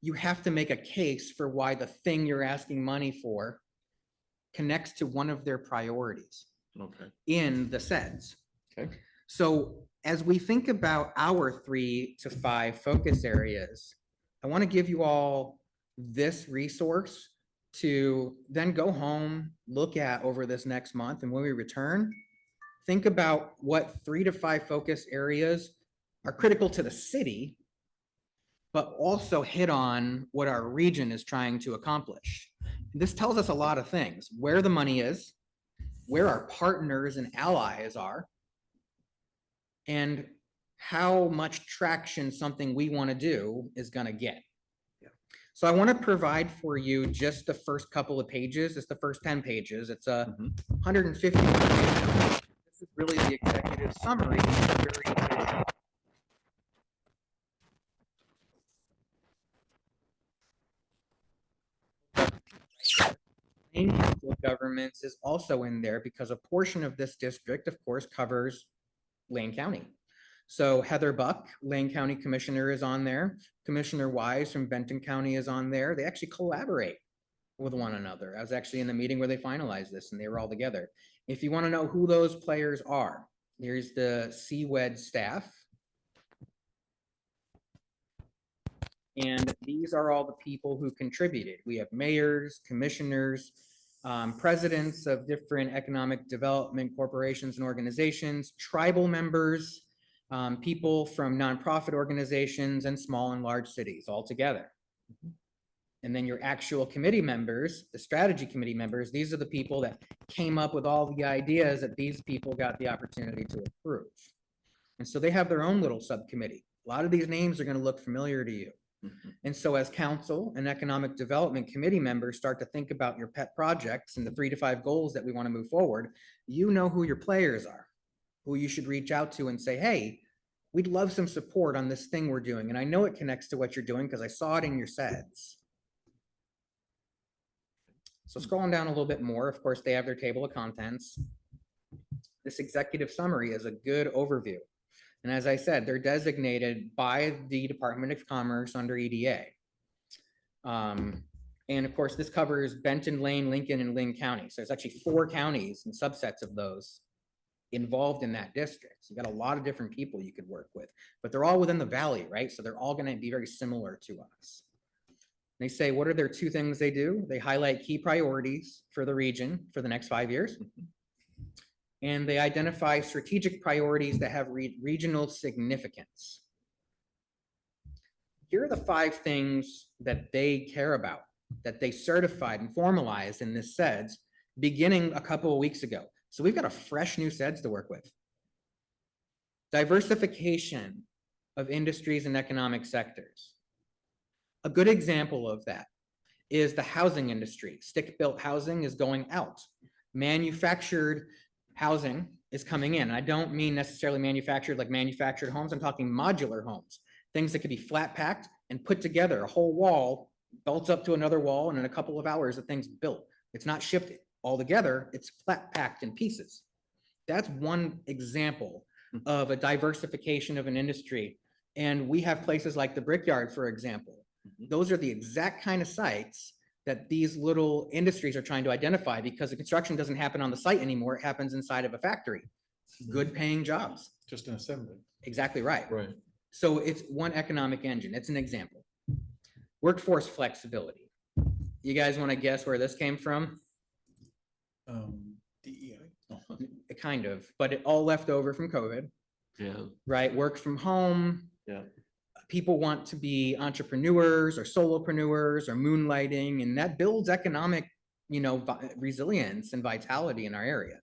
[SPEAKER 3] you have to make a case for why the thing you're asking money for connects to one of their priorities
[SPEAKER 2] Okay.
[SPEAKER 3] in the SEDS.
[SPEAKER 2] Okay.
[SPEAKER 3] So as we think about our 3 to 5 focus areas, I want to give you all this resource to then go home, look at over this next month, and when we return, think about what 3 to 5 focus areas are critical to the city, but also hit on what our region is trying to accomplish. This tells us a lot of things: where the money is, where our partners and allies are, and how much traction something we want to do is going to get. So I want to provide for you just the first couple of pages. It's the first 10 pages. It's a 150 pages. This is really the executive summary. Main Council of Governments is also in there because a portion of this district, of course, covers Lane County. So Heather Buck, Lane County Commissioner, is on there. Commissioner Wise from Benton County is on there. They actually collaborate with one another. I was actually in the meeting where they finalized this and they were all together. If you want to know who those players are, here's the CWED staff. And these are all the people who contributed. We have mayors, commissioners, presidents of different economic development corporations and organizations, tribal members, people from nonprofit organizations, and small and large cities all together. And then your actual committee members, the strategy committee members, these are the people that came up with all the ideas that these people got the opportunity to approve. And so they have their own little subcommittee. A lot of these names are going to look familiar to you. And so as council and economic development committee members start to think about your pet projects and the 3 to 5 goals that we want to move forward, you know who your players are, who you should reach out to and say, hey, we'd love some support on this thing we're doing. And I know it connects to what you're doing because I saw it in your SEDS. So scrolling down a little bit more, of course, they have their table of contents. This executive summary is a good overview. And as I said, they're designated by the Department of Commerce under EDA. And of course, this covers Benton, Lane, Lincoln, and Lynn County. So there's actually 4 counties and subsets of those involved in that district. So you got a lot of different people you could work with, but they're all within the valley, right? So they're all going to be very similar to us. They say, what are their 2 things they do? They highlight key priorities for the region for the next 5 years. And they identify strategic priorities that have regional significance. Here are the 5 things that they care about, that they certified and formalized in this SEDS beginning a couple of weeks ago. So we've got a fresh new SEDS to work with. Diversification of industries and economic sectors. A good example of that is the housing industry. Stick-built housing is going out. Manufactured housing is coming in. I don't mean necessarily manufactured like manufactured homes. I'm talking modular homes, things that could be flat packed and put together. A whole wall bolts up to another wall, and in a couple of hours, the thing's built. It's not shipped all together. It's flat packed in pieces. That's one example of a diversification of an industry. And we have places like the Brickyard, for example. Those are the exact kind of sites that these little industries are trying to identify, because the construction doesn't happen on the site anymore. It happens inside of a factory. Good paying jobs.
[SPEAKER 5] Just an assembly.
[SPEAKER 3] Exactly right.
[SPEAKER 2] Right.
[SPEAKER 3] So it's one economic engine. It's an example. Workforce flexibility. You guys want to guess where this came from?
[SPEAKER 5] DEI.
[SPEAKER 3] Kind of, but it all left over from COVID.
[SPEAKER 2] Yeah.
[SPEAKER 3] Right? Work from home.
[SPEAKER 2] Yeah.
[SPEAKER 3] people want to be entrepreneurs or solopreneurs or moonlighting, and that builds economic, resilience and vitality in our area.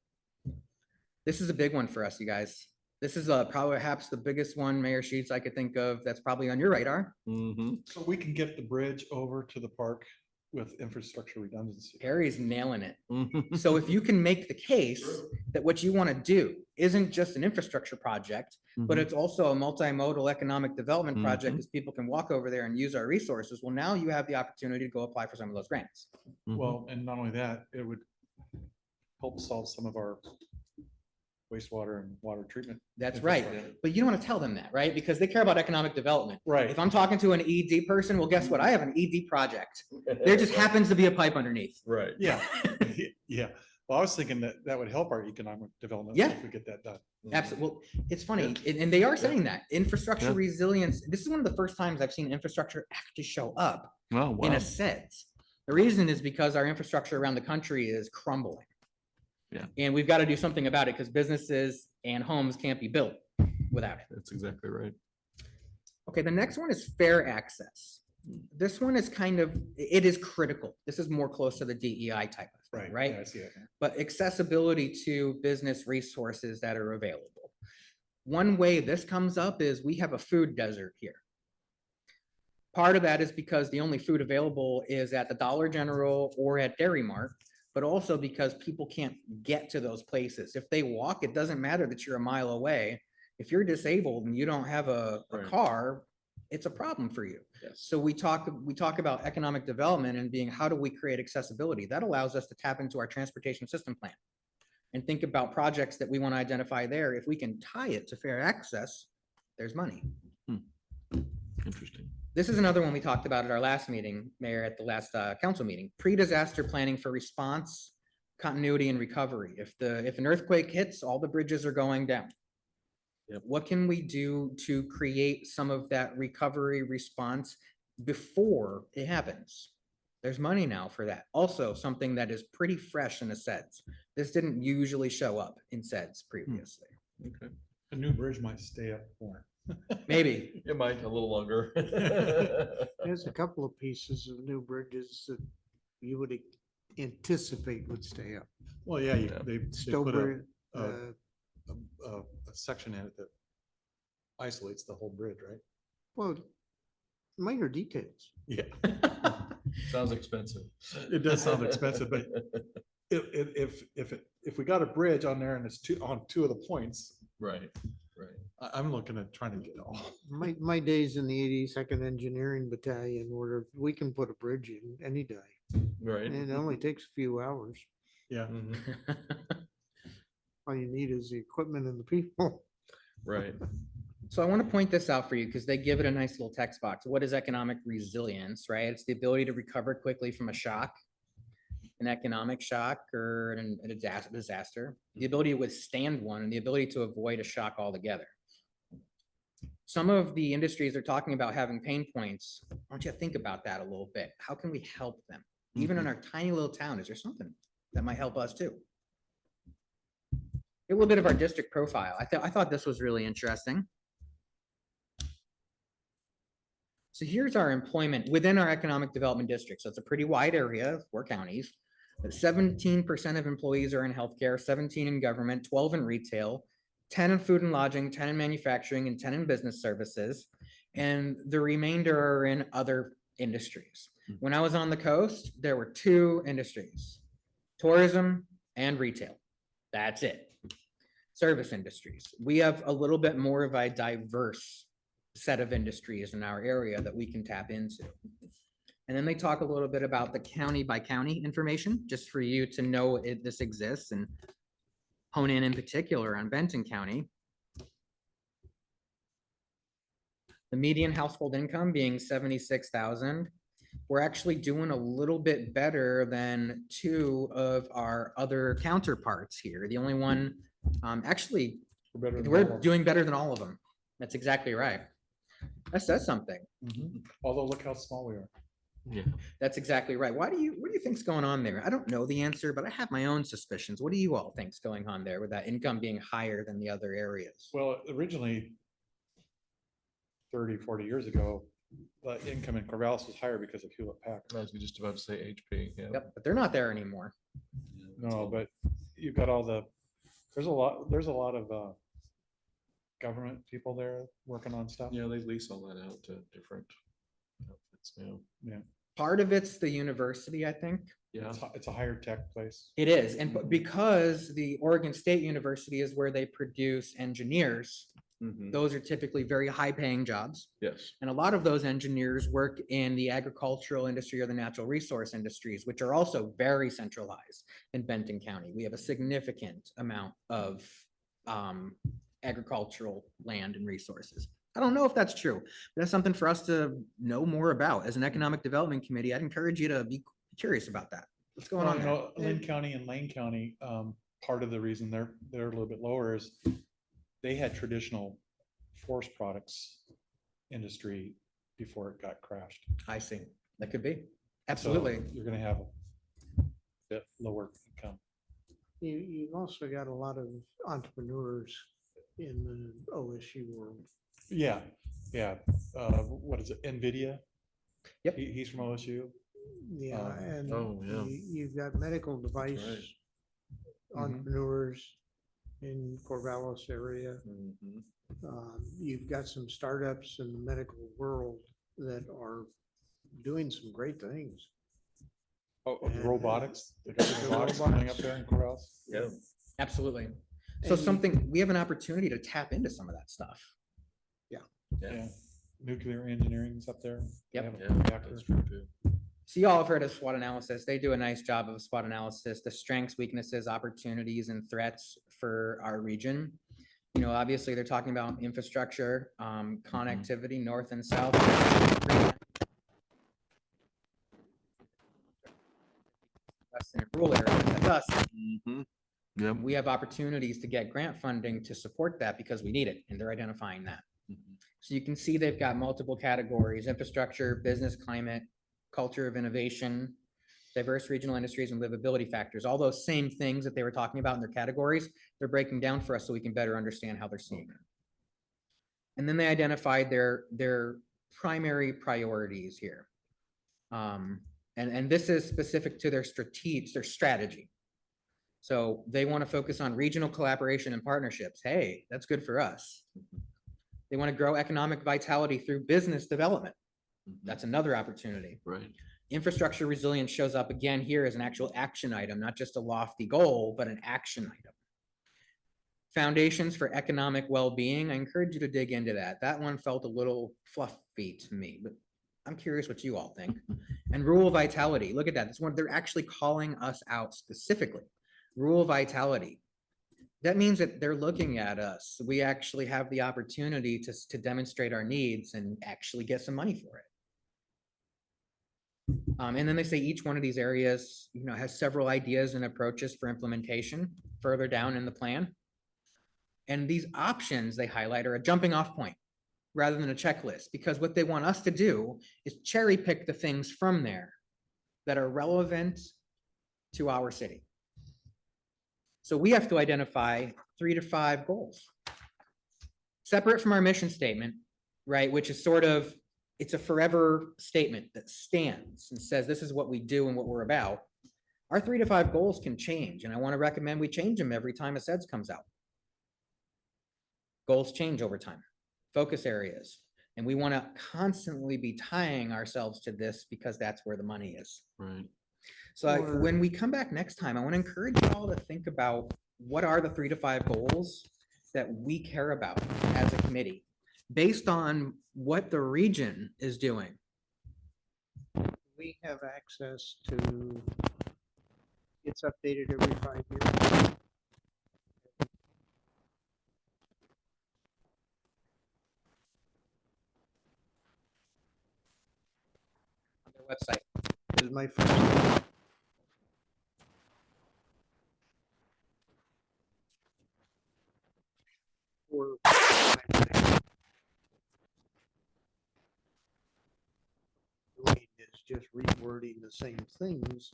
[SPEAKER 3] This is a big one for us, you guys. This is probably perhaps the biggest one, Mayor Sheets, I could think of that's probably on your radar.
[SPEAKER 2] Mhm.
[SPEAKER 5] So we can get the bridge over to the park with infrastructure redundancy.
[SPEAKER 3] Harry's nailing it.
[SPEAKER 2] Mhm.
[SPEAKER 3] So if you can make the case that what you want to do isn't just an infrastructure project, but
[SPEAKER 2] Mhm.
[SPEAKER 3] it's also a multimodal economic development project,
[SPEAKER 2] Mhm.
[SPEAKER 3] because people can walk over there and use our resources, well, now you have the opportunity to go apply for some of those grants.
[SPEAKER 2] Mhm.
[SPEAKER 5] Well, and not only that, it would help solve some of our wastewater and water treatment.
[SPEAKER 3] That's right.
[SPEAKER 5] infrastructure.
[SPEAKER 3] But you don't want to tell them that, right? Because they care about economic development.
[SPEAKER 5] Right.
[SPEAKER 3] If I'm talking to an ED person, well, guess what? I have an ED project. There just happens to be a pipe underneath.
[SPEAKER 2] Right.
[SPEAKER 5] Yeah, yeah. Well, I was thinking that that would help our economic development.
[SPEAKER 3] Yeah.
[SPEAKER 5] If we get that done.
[SPEAKER 3] Absolutely. Well, it's funny, and they are saying that infrastructure
[SPEAKER 2] Yeah.
[SPEAKER 3] resilience. This is one of the first times I've seen infrastructure actually show up
[SPEAKER 2] Oh,
[SPEAKER 3] in
[SPEAKER 2] wow.
[SPEAKER 3] a sense. The reason is because our infrastructure around the country is crumbling.
[SPEAKER 2] Yeah.
[SPEAKER 3] And we've got to do something about it, because businesses and homes can't be built without it.
[SPEAKER 2] That's exactly right.
[SPEAKER 3] Okay, the next one is fair access. This one is it is critical. This is more close to the DEI type of thing, right?
[SPEAKER 5] Yeah, I see it.
[SPEAKER 3] But accessibility to business resources that are available. One way this comes up is we have a food desert here. Part of that is because the only food available is at the Dollar General or at Dairy Mart, but also because people can't get to those places. If they walk, it doesn't matter that you're a mile away. If you're disabled and you don't have a
[SPEAKER 2] Right.
[SPEAKER 3] car, it's a problem for you.
[SPEAKER 2] Yes.
[SPEAKER 3] So we talk about economic development and being, how do we create accessibility? That allows us to tap into our transportation system plan and think about projects that we want to identify there. If we can tie it to fair access, there's money.
[SPEAKER 2] Interesting.
[SPEAKER 3] This is another one we talked about at our last meeting, Mayor, at the last council meeting, pre-disaster planning for response, continuity and recovery. If an earthquake hits, all the bridges are going down.
[SPEAKER 2] Yep.
[SPEAKER 3] What can we do to create some of that recovery response before it happens? There's money now for that. Also, something that is pretty fresh in the SEDS. This didn't usually show up in SEDS previously.
[SPEAKER 2] Okay.
[SPEAKER 5] A new bridge might stay up more.
[SPEAKER 3] Maybe.
[SPEAKER 2] It might a little longer.
[SPEAKER 4] There's a couple of pieces of new bridges that you would anticipate would stay up.
[SPEAKER 5] Well, yeah,
[SPEAKER 2] Yeah.
[SPEAKER 5] they
[SPEAKER 4] Still,
[SPEAKER 5] put
[SPEAKER 4] bri-
[SPEAKER 5] a
[SPEAKER 4] uh,
[SPEAKER 5] section in it that isolates the whole bridge, right?
[SPEAKER 4] well, minor details.
[SPEAKER 5] Yeah.
[SPEAKER 2] Sounds expensive.
[SPEAKER 5] It does sound expensive, but if we got a bridge on there and it's on two of the points,
[SPEAKER 2] Right, right.
[SPEAKER 5] I'm looking at trying to get all.
[SPEAKER 4] My days in the 82nd Engineering Battalion, where we can put a bridge in any day.
[SPEAKER 2] Right.
[SPEAKER 4] And it only takes a few hours.
[SPEAKER 5] Yeah.
[SPEAKER 2] Mhm.
[SPEAKER 4] All you need is the equipment and the people.
[SPEAKER 2] Right.
[SPEAKER 3] So I want to point this out for you because they give it a nice little text box. What is economic resilience, right? It's the ability to recover quickly from a shock, an economic shock or a disaster, the ability to withstand one, and the ability to avoid a shock altogether. Some of the industries are talking about having pain points. Why don't you think about that a little bit? How can we help them? Even in our tiny little town, is there something that might help us too? A little bit of our district profile. I thought this was really interesting. So here's our employment within our economic development district. So it's a pretty wide area, 4 counties. 17% of employees are in healthcare, 17 in government, 12 in retail, 10 in food and lodging, 10 in manufacturing, and 10 in business services. And the remainder are in other industries. When I was on the coast, there were 2 industries, tourism and retail. That's it. Service industries. We have a little bit more of a diverse set of industries in our area that we can tap into. And then they talk a little bit about the county by county information, just for you to know this exists and hone in particular on Benton County. The median household income being 76,000. We're actually doing a little bit better than 2 of our other counterparts here. The only one, actually, we're doing better than all of them. That's exactly right. That says something.
[SPEAKER 5] Although look how small we are.
[SPEAKER 2] Yeah.
[SPEAKER 3] That's exactly right. What do you think's going on there? I don't know the answer, but I have my own suspicions. What do you all think's going on there with that income being higher than the other areas?
[SPEAKER 5] Well, originally 30, 40 years ago, the income in Corvallis was higher because of Hewlett Packard.
[SPEAKER 2] I was just about to say HP, yeah.
[SPEAKER 3] Yep, but they're not there anymore.
[SPEAKER 5] No, but you've got there's a lot of government people there working on stuff.
[SPEAKER 2] Yeah, they lease all that out to different outfits now.
[SPEAKER 5] Yeah,
[SPEAKER 3] Part of it's the university, I think.
[SPEAKER 2] Yeah.
[SPEAKER 5] it's a higher tech place.
[SPEAKER 3] It is, and because the Oregon State University is where they produce engineers,
[SPEAKER 2] Mhm.
[SPEAKER 3] those are typically very high-paying jobs.
[SPEAKER 2] Yes.
[SPEAKER 3] And a lot of those engineers work in the agricultural industry or the natural resource industries, which are also very centralized in Benton County. We have a significant amount of agricultural land and resources. I don't know if that's true, but that's something for us to know more about. As an economic development committee, I'd encourage you to be curious about that. What's going on there?
[SPEAKER 5] Lynn County and Lane County, part of the reason they're a little bit lower is they had traditional forest products industry before it got crashed.
[SPEAKER 3] I see. That could be.
[SPEAKER 5] So
[SPEAKER 3] Absolutely.
[SPEAKER 5] you're gonna have a bit lower income.
[SPEAKER 4] You've also got a lot of entrepreneurs in the OSU world.
[SPEAKER 5] Yeah, yeah. What is it? NVIDIA?
[SPEAKER 3] Yep.
[SPEAKER 5] He's from OSU.
[SPEAKER 4] Yeah, and
[SPEAKER 2] oh, yeah.
[SPEAKER 4] you've got medical device
[SPEAKER 2] right.
[SPEAKER 4] entrepreneurs in Corvallis area.
[SPEAKER 2] Mhm.
[SPEAKER 4] You've got some startups in the medical world that are doing some great things.
[SPEAKER 5] Oh,
[SPEAKER 4] And,
[SPEAKER 5] robotics. They got
[SPEAKER 4] the
[SPEAKER 5] robotics coming
[SPEAKER 4] robotics.
[SPEAKER 5] up there in Corvallis.
[SPEAKER 2] Yeah.
[SPEAKER 3] Absolutely. So we have an opportunity to tap into some of that stuff.
[SPEAKER 5] Yeah. Nuclear engineering's up there. They
[SPEAKER 3] Yep.
[SPEAKER 5] have a
[SPEAKER 2] Yeah,
[SPEAKER 5] reactor.
[SPEAKER 2] that's true too.
[SPEAKER 3] So y'all have heard of SWOT analysis. They do a nice job of SWOT analysis, the strengths, weaknesses, opportunities, and threats for our region. You know, obviously they're talking about infrastructure, connectivity, north and south. West and rural areas, that's us.
[SPEAKER 2] Mhm. Yep.
[SPEAKER 3] We have opportunities to get grant funding to support that because we need it, and they're identifying that.
[SPEAKER 2] Mhm.
[SPEAKER 3] So you can see they've got multiple categories: infrastructure, business climate, culture of innovation, diverse regional industries, and livability factors. All those same things that they were talking about in their categories, they're breaking down for us so we can better understand how they're seeing it. And then they identified their primary priorities here. And this is specific to their strategy. So they want to focus on regional collaboration and partnerships. Hey, that's good for us. They want to grow economic vitality through business development.
[SPEAKER 2] Mhm.
[SPEAKER 3] That's another opportunity.
[SPEAKER 2] Right.
[SPEAKER 3] Infrastructure resilience shows up again here as an actual action item, not just a lofty goal, but an action item. Foundations for economic well-being. I encourage you to dig into that. That one felt a little fluffy to me, but I'm curious what you all think. And rural vitality. Look at that. That's one they're actually calling us out specifically. Rural vitality. That means that they're looking at us. We actually have the opportunity to demonstrate our needs and actually get some money for it. And then they say each one of these areas, you know, has several ideas and approaches for implementation further down in the plan. And these options they highlight are a jumping off point rather than a checklist, because what they want us to do is cherry pick the things from there that are relevant to our city. So we have to identify 3 to 5 goals. Separate from our mission statement, right, which is sort of, it's a forever statement that stands and says this is what we do and what we're about. Our 3 to 5 goals can change, and I want to recommend we change them every time a SEDS comes out. Goals change over time, focus areas, and we want to constantly be tying ourselves to this because that's where the money is.
[SPEAKER 2] Right.
[SPEAKER 3] So when we come back next time, I want to encourage you all to think about what are the 3 to 5 goals that we care about as a committee based on what the region is doing.
[SPEAKER 4] We have access to, it's updated every 5 years.
[SPEAKER 3] On their website.
[SPEAKER 4] Is my first. Or doing is just rewording the same things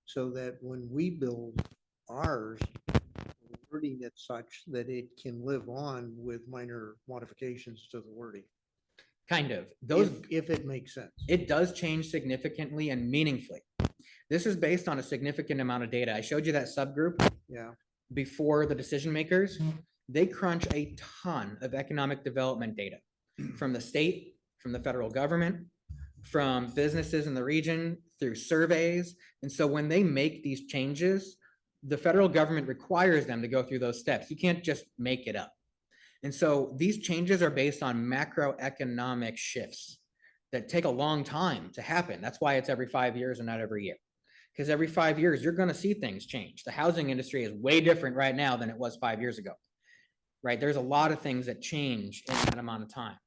[SPEAKER 4] so that when we build ours, we're wording it such that it can live on with minor modifications to the wording.
[SPEAKER 3] Kind of. Those,
[SPEAKER 4] if it makes sense.
[SPEAKER 3] it does change significantly and meaningfully. This is based on a significant amount of data. I showed you that subgroup
[SPEAKER 4] Yeah.
[SPEAKER 3] before the decision makers. They crunch a ton of economic development data from the state, from the federal government, from businesses in the region, through surveys. And so when they make these changes, the federal government requires them to go through those steps. You can't just make it up. And so these changes are based on macroeconomic shifts that take a long time to happen. That's why it's every 5 years and not every year. Because every 5 years, you're going to see things change. The housing industry is way different right now than it was 5 years ago. Right? There's a lot of things that change in that amount of time.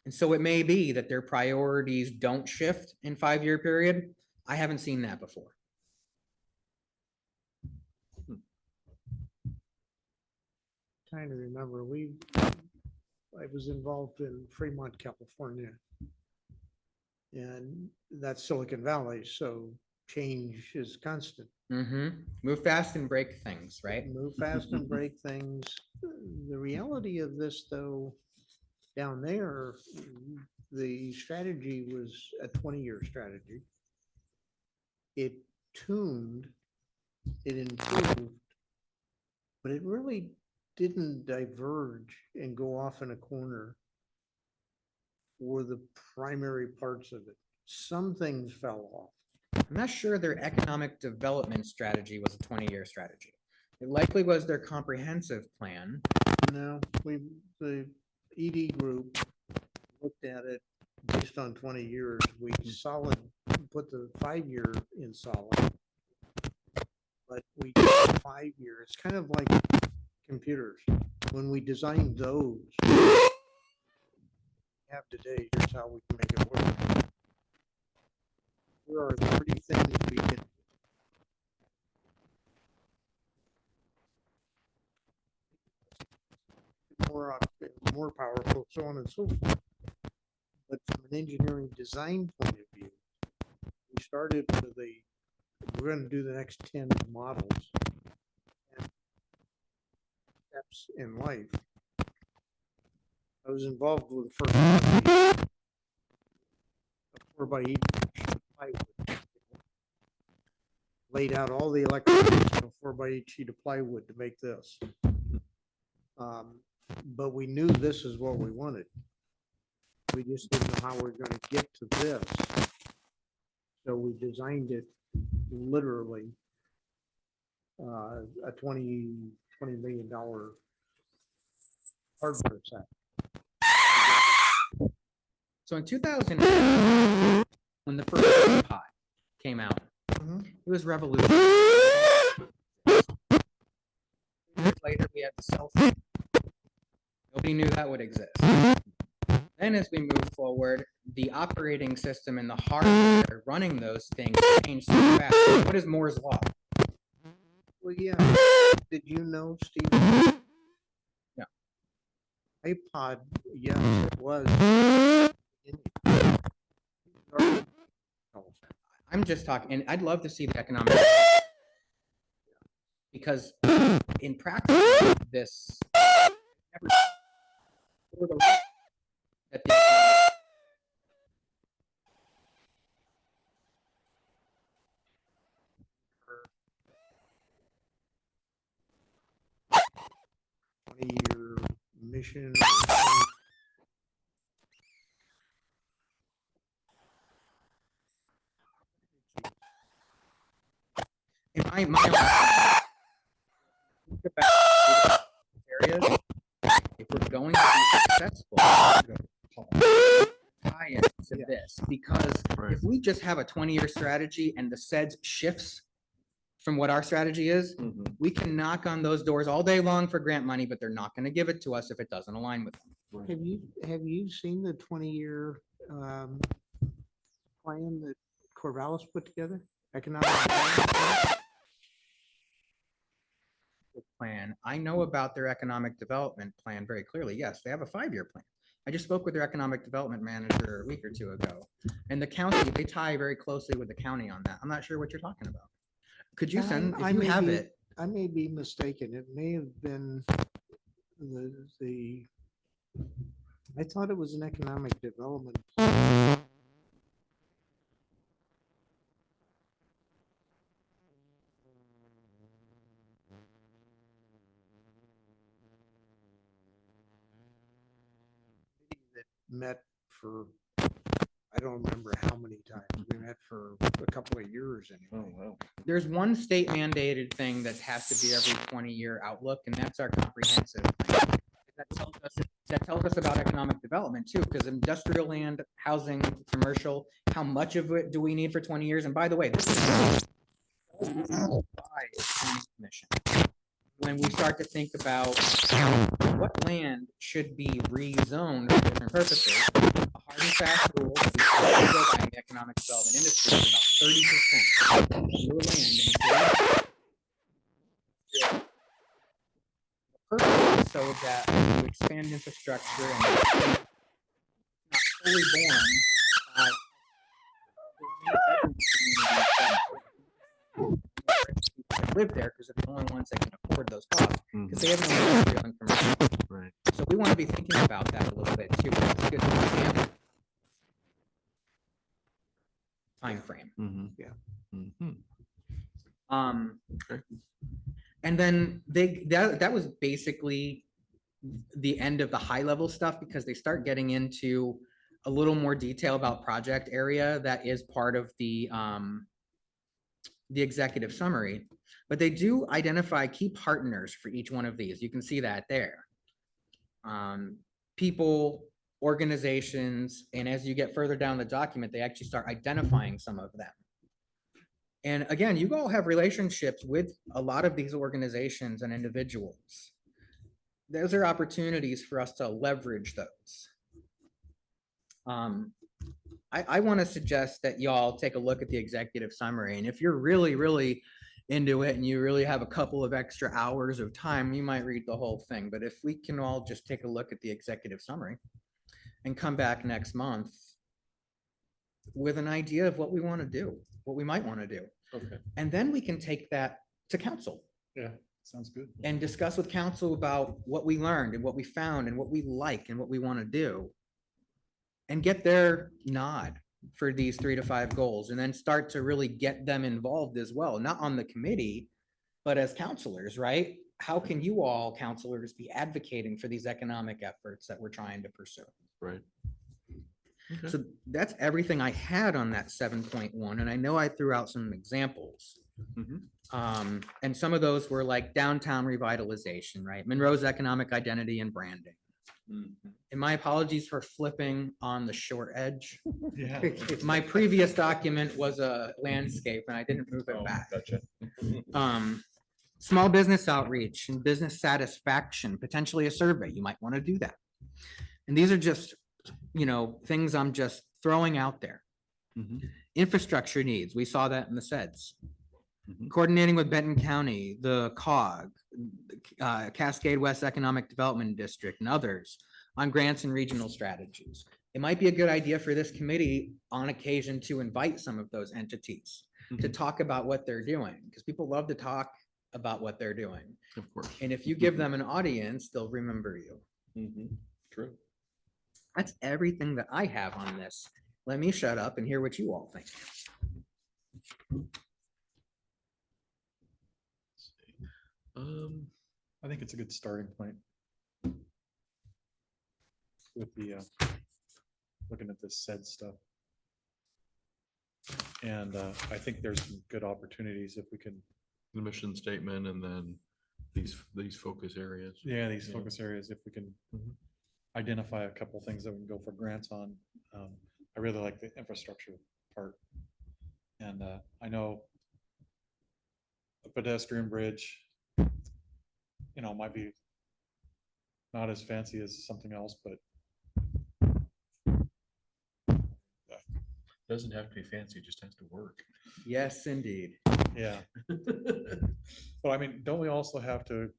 [SPEAKER 3] And so it may be that their priorities don't shift in 5 year period. I haven't seen that before.
[SPEAKER 4] Trying to remember, I was involved in Fremont, California. And that's Silicon Valley, so change is constant.
[SPEAKER 3] Move fast and break things, right?
[SPEAKER 4] Move fast and break things. The reality of this, though, down there, the strategy was a 20-year strategy. It tuned, it improved, but it really didn't diverge and go off in a corner for the primary parts of it. Some things fell off.
[SPEAKER 3] I'm not sure their economic development strategy was a 20-year strategy. It likely was their comprehensive plan.
[SPEAKER 4] No, the ED group looked at it based on 20 years. We put the 5 year in solid. But we did 5 years. It's kind of like computers. When we designed those, have today, here's how we can make it work. Here are 30 things we can more powerful, so on and so forth. But from an engineering design point of view, we started with we're going to do the next 10 models and steps in life. I was involved with the first 4x8 plywood. Laid out all the electronics on a 4x8 sheet of plywood to make this. But we knew this is what we wanted. We just didn't know how we were going to get to this. So we designed it literally a $20 million hardware set.
[SPEAKER 3] So in 2000, when the first pod came out, it was revolutionary. Years later, we had the cell phone. Nobody knew that would exist. Then as we move forward, the operating system and the hardware running those things changed so fast. What is Moore's Law?
[SPEAKER 4] Well, yeah. Did you know, Steve?
[SPEAKER 3] No.
[SPEAKER 4] iPod, yes, it was.
[SPEAKER 3] I'm just talking, and I'd love to see the economic, because in practice, this never that the
[SPEAKER 4] 20-year mission.
[SPEAKER 3] in my think about areas, if we're going to be successful, tie into this, because if we just have a 20-year strategy and the SEDS shifts from what our strategy is, we can knock on those doors all day long for grant money, but they're not going to give it to us if it doesn't align with them.
[SPEAKER 4] Have you seen the 20-year plan that Corvallis put together? Economic development
[SPEAKER 3] plan. I know about their economic development plan very clearly. Yes, they have a 5-year plan. I just spoke with their economic development manager a week or two ago, and the county, they tie very closely with the county on that. I'm not sure what you're talking about. Could you send, if you have it?
[SPEAKER 4] I may be mistaken. It may have been the I thought it was an economic development. That met for, I don't remember how many times. We met for a couple of years anyway.
[SPEAKER 2] wow.
[SPEAKER 3] There's one state mandated thing that has to be every 20-year outlook, and that's our comprehensive plan. That tells us about economic development too, because industrial land, housing, commercial, how much of it do we need for 20 years? And by the way, this is by the planning commission. When we start to think about what land should be rezoned for different purposes, a hard and fast rule that we try to go by in the economic development industry is about 30% of your land in purpose, so that when you expand infrastructure and it's not fully born by that live there, because they're the only ones that can afford those costs, because they have no industrial and commercial.
[SPEAKER 2] Right.
[SPEAKER 3] So we want to be thinking about that a little bit too. It's a good time frame.
[SPEAKER 2] Okay.
[SPEAKER 3] And then that was basically the end of the high level stuff, because they start getting into a little more detail about project area that is part of the executive summary, but they do identify key partners for each one of these. You can see that there. People, organizations, and as you get further down the document, they actually start identifying some of them. And again, you all have relationships with a lot of these organizations and individuals. Those are opportunities for us to leverage those. I want to suggest that y'all take a look at the executive summary. And if you're really, really into it and you really have a couple of extra hours of time, you might read the whole thing. But if we can all just take a look at the executive summary and come back next month with an idea of what we want to do, what we might want to do.
[SPEAKER 2] Okay.
[SPEAKER 3] And then we can take that to council
[SPEAKER 5] Yeah, sounds good.
[SPEAKER 3] and discuss with council about what we learned and what we found and what we like and what we want to do. And get their nod for these 3 to 5 goals, and then start to really get them involved as well, not on the committee, but as counselors, right? How can you all counselors be advocating for these economic efforts that we're trying to pursue?
[SPEAKER 2] Right. Okay.
[SPEAKER 3] So that's everything I had on that 7.1. And I know I threw out some examples. And some of those were like downtown revitalization, right? Monroe's economic identity and branding. And my apologies for flipping on the short edge.
[SPEAKER 5] Yeah.
[SPEAKER 3] My previous document was a landscape and I didn't move it back.
[SPEAKER 2] Gotcha.
[SPEAKER 3] Small business outreach and business satisfaction, potentially a survey. You might want to do that. And these are just, things I'm just throwing out there. Infrastructure needs. We saw that in the SEDS. Coordinating with Benton County, the COG, Cascade West Economic Development District, and others on grants and regional strategies. It might be a good idea for this committee on occasion to invite some of those entities to talk about what they're doing, because people love to talk about what they're doing.
[SPEAKER 2] Of course.
[SPEAKER 3] And if you give them an audience, they'll remember you.
[SPEAKER 2] True.
[SPEAKER 3] That's everything that I have on this. Let me shut up and hear what you all think.
[SPEAKER 5] I think it's a good starting point with the looking at this said stuff. And I think there's some good opportunities if we can.
[SPEAKER 2] The mission statement and then these focus areas.
[SPEAKER 5] Yeah, these focus areas, if we can identify a couple of things that we can go for grants on. I really like the infrastructure part. And I know a pedestrian bridge, might be not as fancy as something else, but
[SPEAKER 2] Doesn't have to be fancy, it just has to work.
[SPEAKER 3] Yes, indeed.
[SPEAKER 5] yeah. But I mean, don't we also have to,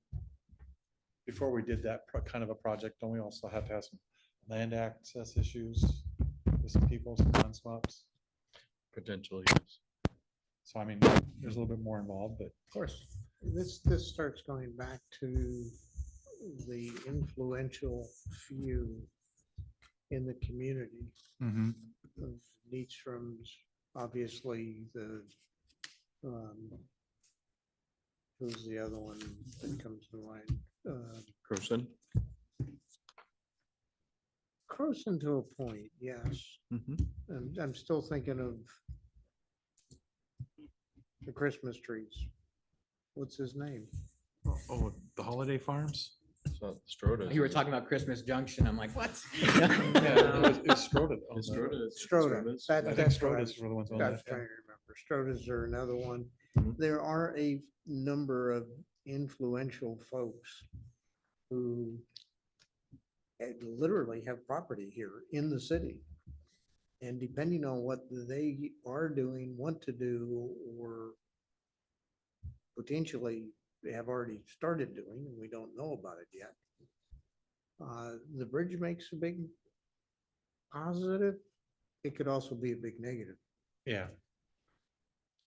[SPEAKER 5] before we did that kind of a project, don't we also have to have some land access issues with some people, some land swaps?
[SPEAKER 2] Potentially, yes.
[SPEAKER 5] So I mean, there's a little bit more involved, but
[SPEAKER 3] Of course.
[SPEAKER 4] This starts going back to the influential few in the community
[SPEAKER 5] Mm-hmm.
[SPEAKER 4] of Needstrom's, obviously who's the other one that comes to mind?
[SPEAKER 2] Croson.
[SPEAKER 4] Croson to a point, yes. I'm still thinking of the Christmas trees. What's his name?
[SPEAKER 5] Oh, the holiday farms?
[SPEAKER 2] So Stroda.
[SPEAKER 3] You were talking about Christmas Junction. I'm like, what?
[SPEAKER 5] Yeah, it was Stroda.
[SPEAKER 2] Is Stroda.
[SPEAKER 4] Stroda.
[SPEAKER 5] I think
[SPEAKER 4] That's what I
[SPEAKER 5] Stroda's
[SPEAKER 4] was
[SPEAKER 5] were the ones on
[SPEAKER 4] I was
[SPEAKER 5] that.
[SPEAKER 4] trying to remember. Stroda's are another one.
[SPEAKER 2] Mhm.
[SPEAKER 4] There are a number of influential folks who literally have property here in the city. And depending on what they are doing, want to do, or potentially they have already started doing, and we don't know about it yet. The bridge makes a big positive. It could also be a big negative.
[SPEAKER 5] Yeah,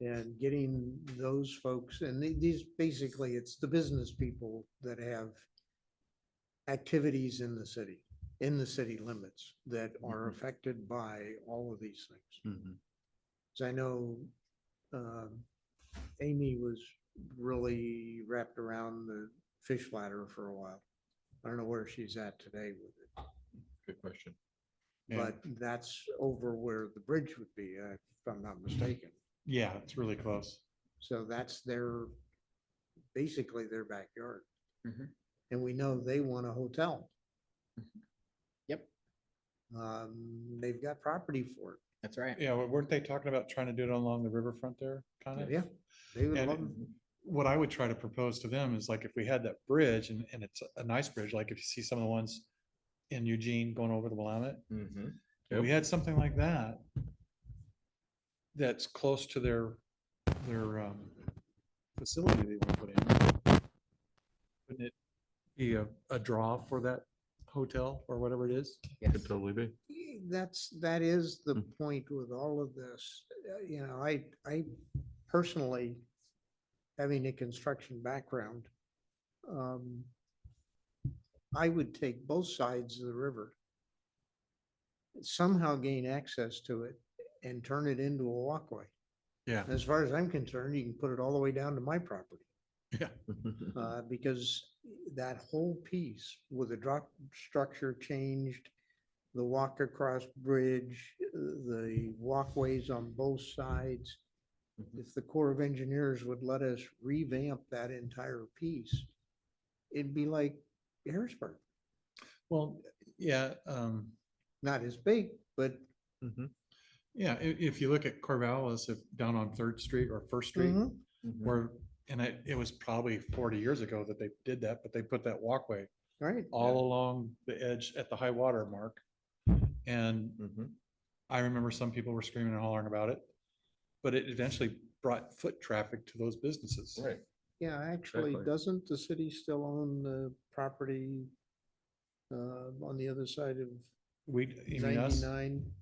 [SPEAKER 4] And getting those folks, and these, basically, it's the business people that have activities in the city limits that are affected by all of these things. So I know Amy was really wrapped around the fish ladder for a while. I don't know where she's at today with it,
[SPEAKER 2] Good question.
[SPEAKER 5] Yeah.
[SPEAKER 4] but that's over where the bridge would be, if I'm not mistaken.
[SPEAKER 5] yeah, it's really close.
[SPEAKER 4] So that's basically their backyard.
[SPEAKER 3] Mhm.
[SPEAKER 4] And we know they want a hotel.
[SPEAKER 3] Yep,
[SPEAKER 4] They've got property for it.
[SPEAKER 3] that's right.
[SPEAKER 5] Yeah, weren't they talking about trying to do it along the riverfront there, kind of?
[SPEAKER 4] Yeah, they would
[SPEAKER 5] And
[SPEAKER 4] love,
[SPEAKER 5] what I would try to propose to them is like, if we had that bridge and it's a nice bridge, like if you see some of the ones in Eugene going over the Willamette, if we had something like that, that's close to their facility they want to put in. Wouldn't it be a draw for that hotel or whatever it is?
[SPEAKER 3] Yes.
[SPEAKER 2] Could totally be.
[SPEAKER 4] that is the point with all of this. You know, I personally, having a construction background, I would take both sides of the river, somehow gain access to it and turn it into a walkway.
[SPEAKER 5] Yeah,
[SPEAKER 4] As far as I'm concerned, you can put it all the way down to my property.
[SPEAKER 5] yeah,
[SPEAKER 4] Because that whole piece with the drop structure changed, the walk across bridge, the walkways on both sides. If the Corps of Engineers would let us revamp that entire piece, it'd be like Harrisburg.
[SPEAKER 5] well, yeah,
[SPEAKER 4] Not as big, but
[SPEAKER 5] yeah, if you look at Corvallis, if down on Third Street or First Street,
[SPEAKER 4] Mhm.
[SPEAKER 5] where, and it was probably 40 years ago that they did that, but they put that walkway
[SPEAKER 4] right.
[SPEAKER 5] all along the edge at the high water mark. And I remember some people were screaming and hollering about it, but it eventually brought foot traffic to those businesses.
[SPEAKER 2] Right.
[SPEAKER 4] Yeah, actually,
[SPEAKER 2] Exactly.
[SPEAKER 4] doesn't the city still own the property on the other side of
[SPEAKER 5] You mean us?
[SPEAKER 4] 99?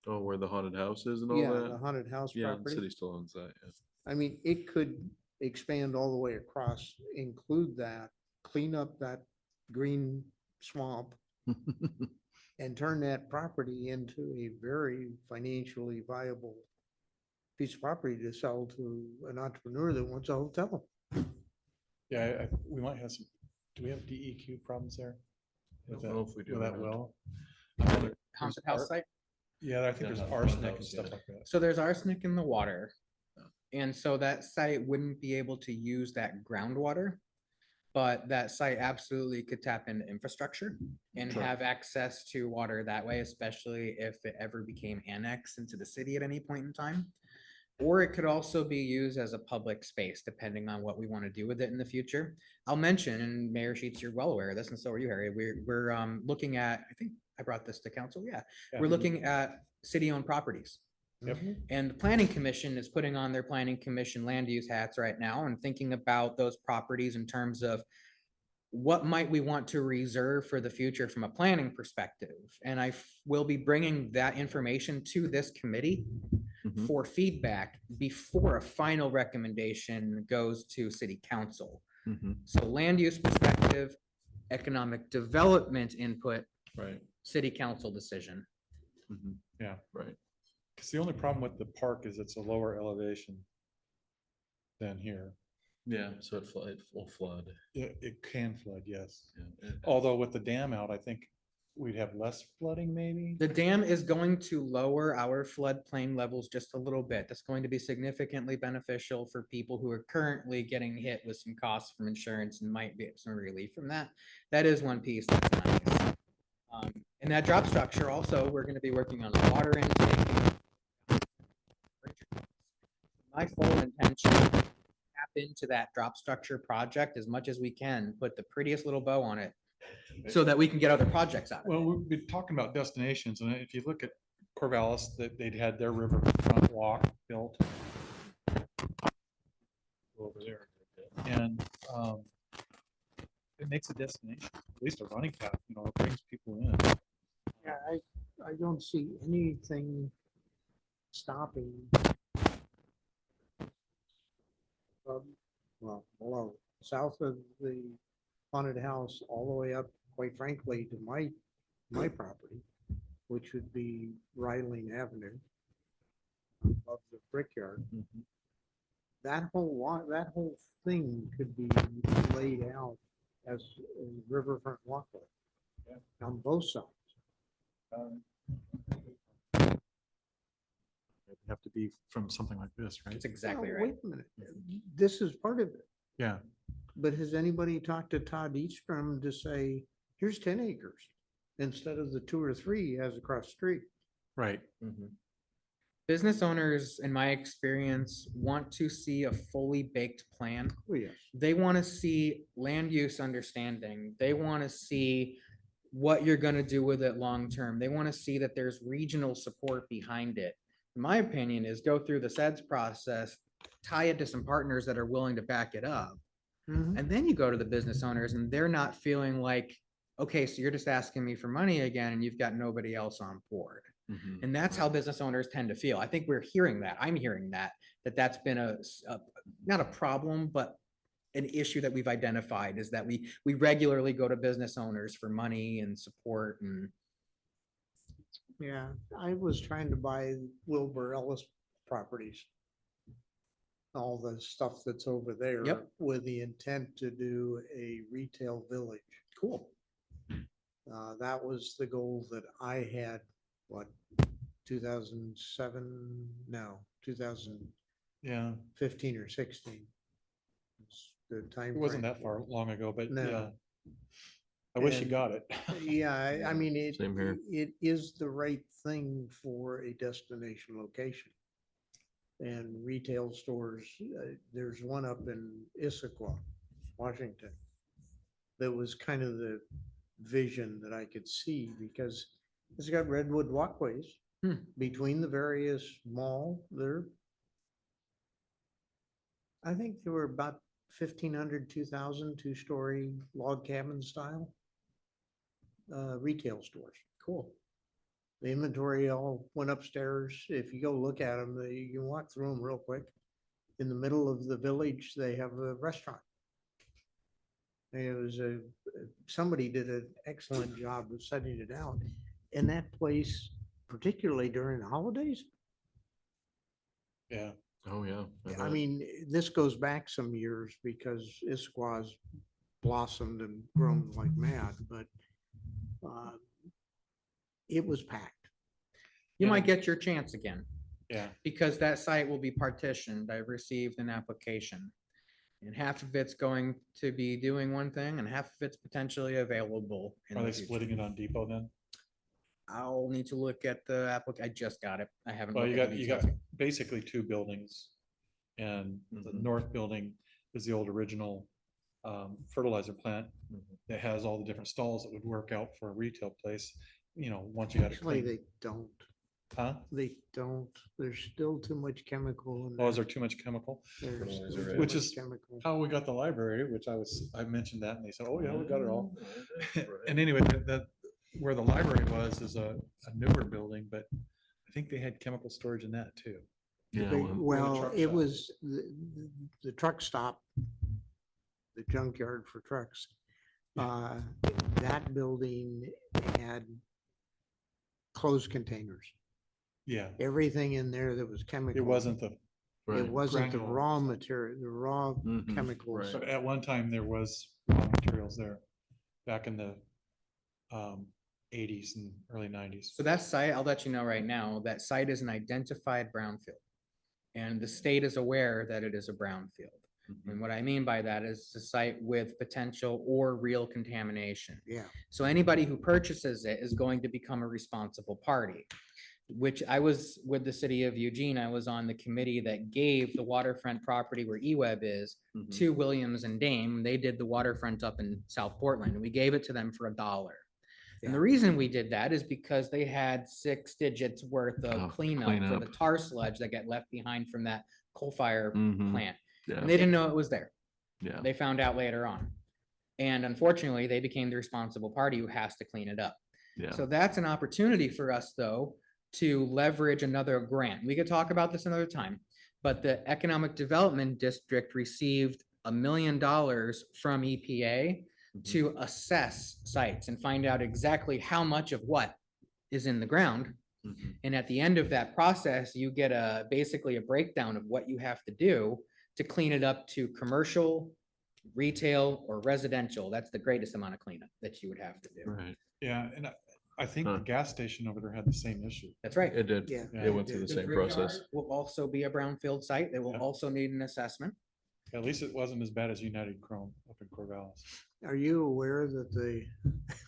[SPEAKER 2] Oh, where the haunted house is and all
[SPEAKER 4] Yeah, the
[SPEAKER 2] that?
[SPEAKER 4] haunted house
[SPEAKER 2] Yeah, the
[SPEAKER 4] property.
[SPEAKER 2] city still owns that,
[SPEAKER 4] I mean, it could expand all the way across, include that, clean up that green swamp
[SPEAKER 2] yeah.
[SPEAKER 4] and turn that property into a very financially viable piece of property to sell to an entrepreneur that wants a hotel.
[SPEAKER 5] Yeah, we might have some, do we have DEQ problems there?
[SPEAKER 2] I
[SPEAKER 5] With
[SPEAKER 2] don't
[SPEAKER 5] that,
[SPEAKER 2] know if we do
[SPEAKER 5] with
[SPEAKER 2] or
[SPEAKER 5] that
[SPEAKER 2] not.
[SPEAKER 5] well?
[SPEAKER 3] Haunted house site.
[SPEAKER 5] Yeah, I think there's
[SPEAKER 2] Yeah,
[SPEAKER 5] arsenic and
[SPEAKER 2] house,
[SPEAKER 5] stuff
[SPEAKER 2] yeah.
[SPEAKER 5] like that.
[SPEAKER 3] So there's arsenic in the water. And so that site wouldn't be able to use that groundwater. But that site absolutely could tap into infrastructure and
[SPEAKER 2] Sure.
[SPEAKER 3] have access to water that way, especially if it ever became annexed into the city at any point in time. Or it could also be used as a public space, depending on what we want to do with it in the future. I'll mention, and Mayor Sheets, you're well aware of this, and so are you, Harry. We're looking at, I think I brought this to council, yeah.
[SPEAKER 5] Yeah.
[SPEAKER 3] We're looking at city-owned properties.
[SPEAKER 5] Yep.
[SPEAKER 3] And the planning commission is putting on their planning commission land use hats right now and thinking about those properties in terms of what might we want to reserve for the future from a planning perspective. And I will be bringing that information to this committee
[SPEAKER 2] Mhm.
[SPEAKER 3] for feedback before a final recommendation goes to city council.
[SPEAKER 2] Mhm.
[SPEAKER 3] So land use perspective, economic development input,
[SPEAKER 2] Right.
[SPEAKER 3] city council decision.
[SPEAKER 2] Mhm.
[SPEAKER 5] Yeah.
[SPEAKER 2] Right.
[SPEAKER 5] Because the only problem with the park is it's a lower elevation than here.
[SPEAKER 2] Yeah, so it will flood.
[SPEAKER 5] It can flood, yes.
[SPEAKER 2] Yeah,
[SPEAKER 5] Although with the dam out, I think we'd have less flooding maybe.
[SPEAKER 3] The dam is going to lower our floodplain levels just a little bit. That's going to be significantly beneficial for people who are currently getting hit with some costs from insurance and might get some relief from that. That is one piece that's nice. And that drop structure also, we're gonna be working on water intake. My full intention, tap into that drop structure project as much as we can, put the prettiest little bow on it so that we can get other projects out of it.
[SPEAKER 5] Well, we've been talking about destinations, and if you look at Corvallis, that they'd had their riverfront walk built over there. And it makes a destination, at least a running path, you know, it brings people in.
[SPEAKER 4] Yeah, I don't see anything stopping. Well, below, south of the haunted house, all the way up, quite frankly, to my property, which would be Riding Avenue above the Brickyard. That whole thing could be laid out as a riverfront walkway on both sides.
[SPEAKER 5] It'd have to be from something like this, right?
[SPEAKER 3] That's exactly
[SPEAKER 4] Well,
[SPEAKER 3] right.
[SPEAKER 4] Wait a minute, this is part of it,
[SPEAKER 5] Yeah,
[SPEAKER 4] but has anybody talked to Todd Eastrom to say, here's 10 acres instead of the 2 or 3 he has across the street?
[SPEAKER 5] right.
[SPEAKER 3] Business owners, in my experience, want to see a fully baked plan.
[SPEAKER 4] Oh, yes.
[SPEAKER 3] They want to see land use understanding. They want to see what you're going to do with it long term. They want to see that there's regional support behind it. In my opinion, is go through the SEDS process, tie it to some partners that are willing to back it up.
[SPEAKER 4] Mhm.
[SPEAKER 3] And then you go to the business owners and they're not feeling like, okay, so you're just asking me for money again and you've got nobody else on board. And that's how business owners tend to feel. I think we're hearing that. I'm hearing that's been not a problem, but an issue that we've identified is that we regularly go to business owners for money and support and.
[SPEAKER 4] Yeah, I was trying to buy Wilbur Ellis properties. All the stuff that's over there.
[SPEAKER 3] Yep.
[SPEAKER 4] With the intent to do a retail village.
[SPEAKER 3] Cool.
[SPEAKER 4] That was the goal that I had, what, 2007? No, 2015
[SPEAKER 5] Yeah,
[SPEAKER 4] or 16. It's the time.
[SPEAKER 5] it wasn't
[SPEAKER 4] frame.
[SPEAKER 5] that far long ago, but
[SPEAKER 4] No.
[SPEAKER 5] yeah. I wish you
[SPEAKER 4] And-
[SPEAKER 5] got it.
[SPEAKER 4] Yeah, I mean,
[SPEAKER 2] Same here.
[SPEAKER 4] it is the right thing for a destination location. And retail stores, there's one up in Issaquah, Washington. That was kind of the vision that I could see because it's got redwood walkways between the various mall there. I think there were about 1,500, 2,000 two-story log cabin style retail stores. Cool. The inventory all went upstairs. If you go look at them, you can walk through them real quick. In the middle of the village, they have a restaurant. And it was somebody did an excellent job of setting it out. And that place, particularly during the holidays,
[SPEAKER 5] Yeah,
[SPEAKER 2] Oh, yeah.
[SPEAKER 4] I mean, this goes back some years because Issaquah's blossomed and grown like mad, but it was packed.
[SPEAKER 3] You
[SPEAKER 5] Yeah.
[SPEAKER 3] might get your chance again
[SPEAKER 5] yeah.
[SPEAKER 3] because that site will be partitioned. I received an application. And half of it's going to be doing one thing and half of it's potentially available. in
[SPEAKER 5] Are
[SPEAKER 3] the
[SPEAKER 5] they
[SPEAKER 3] future.
[SPEAKER 5] splitting it on Depot then?
[SPEAKER 3] I'll need to look at the application. I just got it. I haven't.
[SPEAKER 5] Well,
[SPEAKER 3] looked
[SPEAKER 5] you
[SPEAKER 3] at the
[SPEAKER 5] got
[SPEAKER 3] details.
[SPEAKER 5] basically 2 buildings. And the
[SPEAKER 2] Mhm.
[SPEAKER 5] north building is the old original fertilizer plant that has all the different stalls that would work out for a retail place. You know, once you got it
[SPEAKER 4] Actually,
[SPEAKER 5] clean.
[SPEAKER 4] they don't.
[SPEAKER 5] Huh?
[SPEAKER 4] They don't. There's still too much chemical in
[SPEAKER 5] Oh, is
[SPEAKER 4] there.
[SPEAKER 5] there too much chemical?
[SPEAKER 4] There's
[SPEAKER 2] Fertilizer,
[SPEAKER 4] still
[SPEAKER 2] right.
[SPEAKER 4] too
[SPEAKER 5] Which
[SPEAKER 4] much
[SPEAKER 5] is
[SPEAKER 4] chemical.
[SPEAKER 5] How we got the library, which I mentioned that and they said, oh yeah, we got it all.
[SPEAKER 2] Right.
[SPEAKER 5] And anyway, that, where the library was is a newer building, but I think they had chemical storage in that too.
[SPEAKER 2] Yeah,
[SPEAKER 4] They-
[SPEAKER 2] well,
[SPEAKER 4] Well,
[SPEAKER 5] truck
[SPEAKER 4] it
[SPEAKER 5] stop.
[SPEAKER 4] was the truck stop, the junkyard for trucks. That building had closed containers.
[SPEAKER 5] Yeah,
[SPEAKER 4] Everything in there that was chemical.
[SPEAKER 5] it wasn't the,
[SPEAKER 4] It wasn't the
[SPEAKER 5] granular
[SPEAKER 4] raw
[SPEAKER 5] stuff.
[SPEAKER 4] material, the raw
[SPEAKER 2] Mhm,
[SPEAKER 4] chemicals.
[SPEAKER 2] right.
[SPEAKER 5] but at one time there was raw materials there, back in the eighties and early nineties.
[SPEAKER 3] So that site, I'll let you know right now, that site is an identified brownfield. And the state is aware that it is a brownfield. And what I mean by that is a site with potential or real contamination.
[SPEAKER 4] Yeah,
[SPEAKER 3] So anybody who purchases it is going to become a responsible party. Which I was with the city of Eugene, I was on the committee that gave the waterfront property where eWeb is
[SPEAKER 2] Mhm.
[SPEAKER 3] to Williams and Dame. They did the waterfront up in South Portland, and we gave it to them for $1. And the
[SPEAKER 4] Yeah.
[SPEAKER 3] reason we did that is because they had 6 digits worth
[SPEAKER 2] Oh,
[SPEAKER 3] of cleanup for the
[SPEAKER 2] cleanup.
[SPEAKER 3] tar sludge that got left behind from that coal fire
[SPEAKER 2] Mhm.
[SPEAKER 3] plant.
[SPEAKER 2] Yeah,
[SPEAKER 3] And they didn't know it was there.
[SPEAKER 2] yeah,
[SPEAKER 3] They found out later on. And unfortunately, they became the responsible party who has to clean it up.
[SPEAKER 2] yeah.
[SPEAKER 3] So that's an opportunity for us, though, to leverage another grant. We could talk about this another time, but the Economic Development District received $1 million from EPA
[SPEAKER 2] Mhm.
[SPEAKER 3] to assess sites and find out exactly how much of what is in the ground.
[SPEAKER 2] Mhm.
[SPEAKER 3] And at the end of that process, you get basically a breakdown of what you have to do to clean it up to commercial, retail, or residential. That's the greatest amount of cleanup that you would have to do.
[SPEAKER 2] Right,
[SPEAKER 5] Yeah, and I think
[SPEAKER 2] Huh.
[SPEAKER 5] the gas station over there had the same issue.
[SPEAKER 3] That's right.
[SPEAKER 2] it did.
[SPEAKER 4] Yeah.
[SPEAKER 2] It went through the same process.
[SPEAKER 3] Brickyard will also be a brownfield site. They will
[SPEAKER 5] Yeah.
[SPEAKER 3] also need an assessment.
[SPEAKER 5] At least it wasn't as bad as United Chrome up in Corvallis.
[SPEAKER 4] are you aware that the,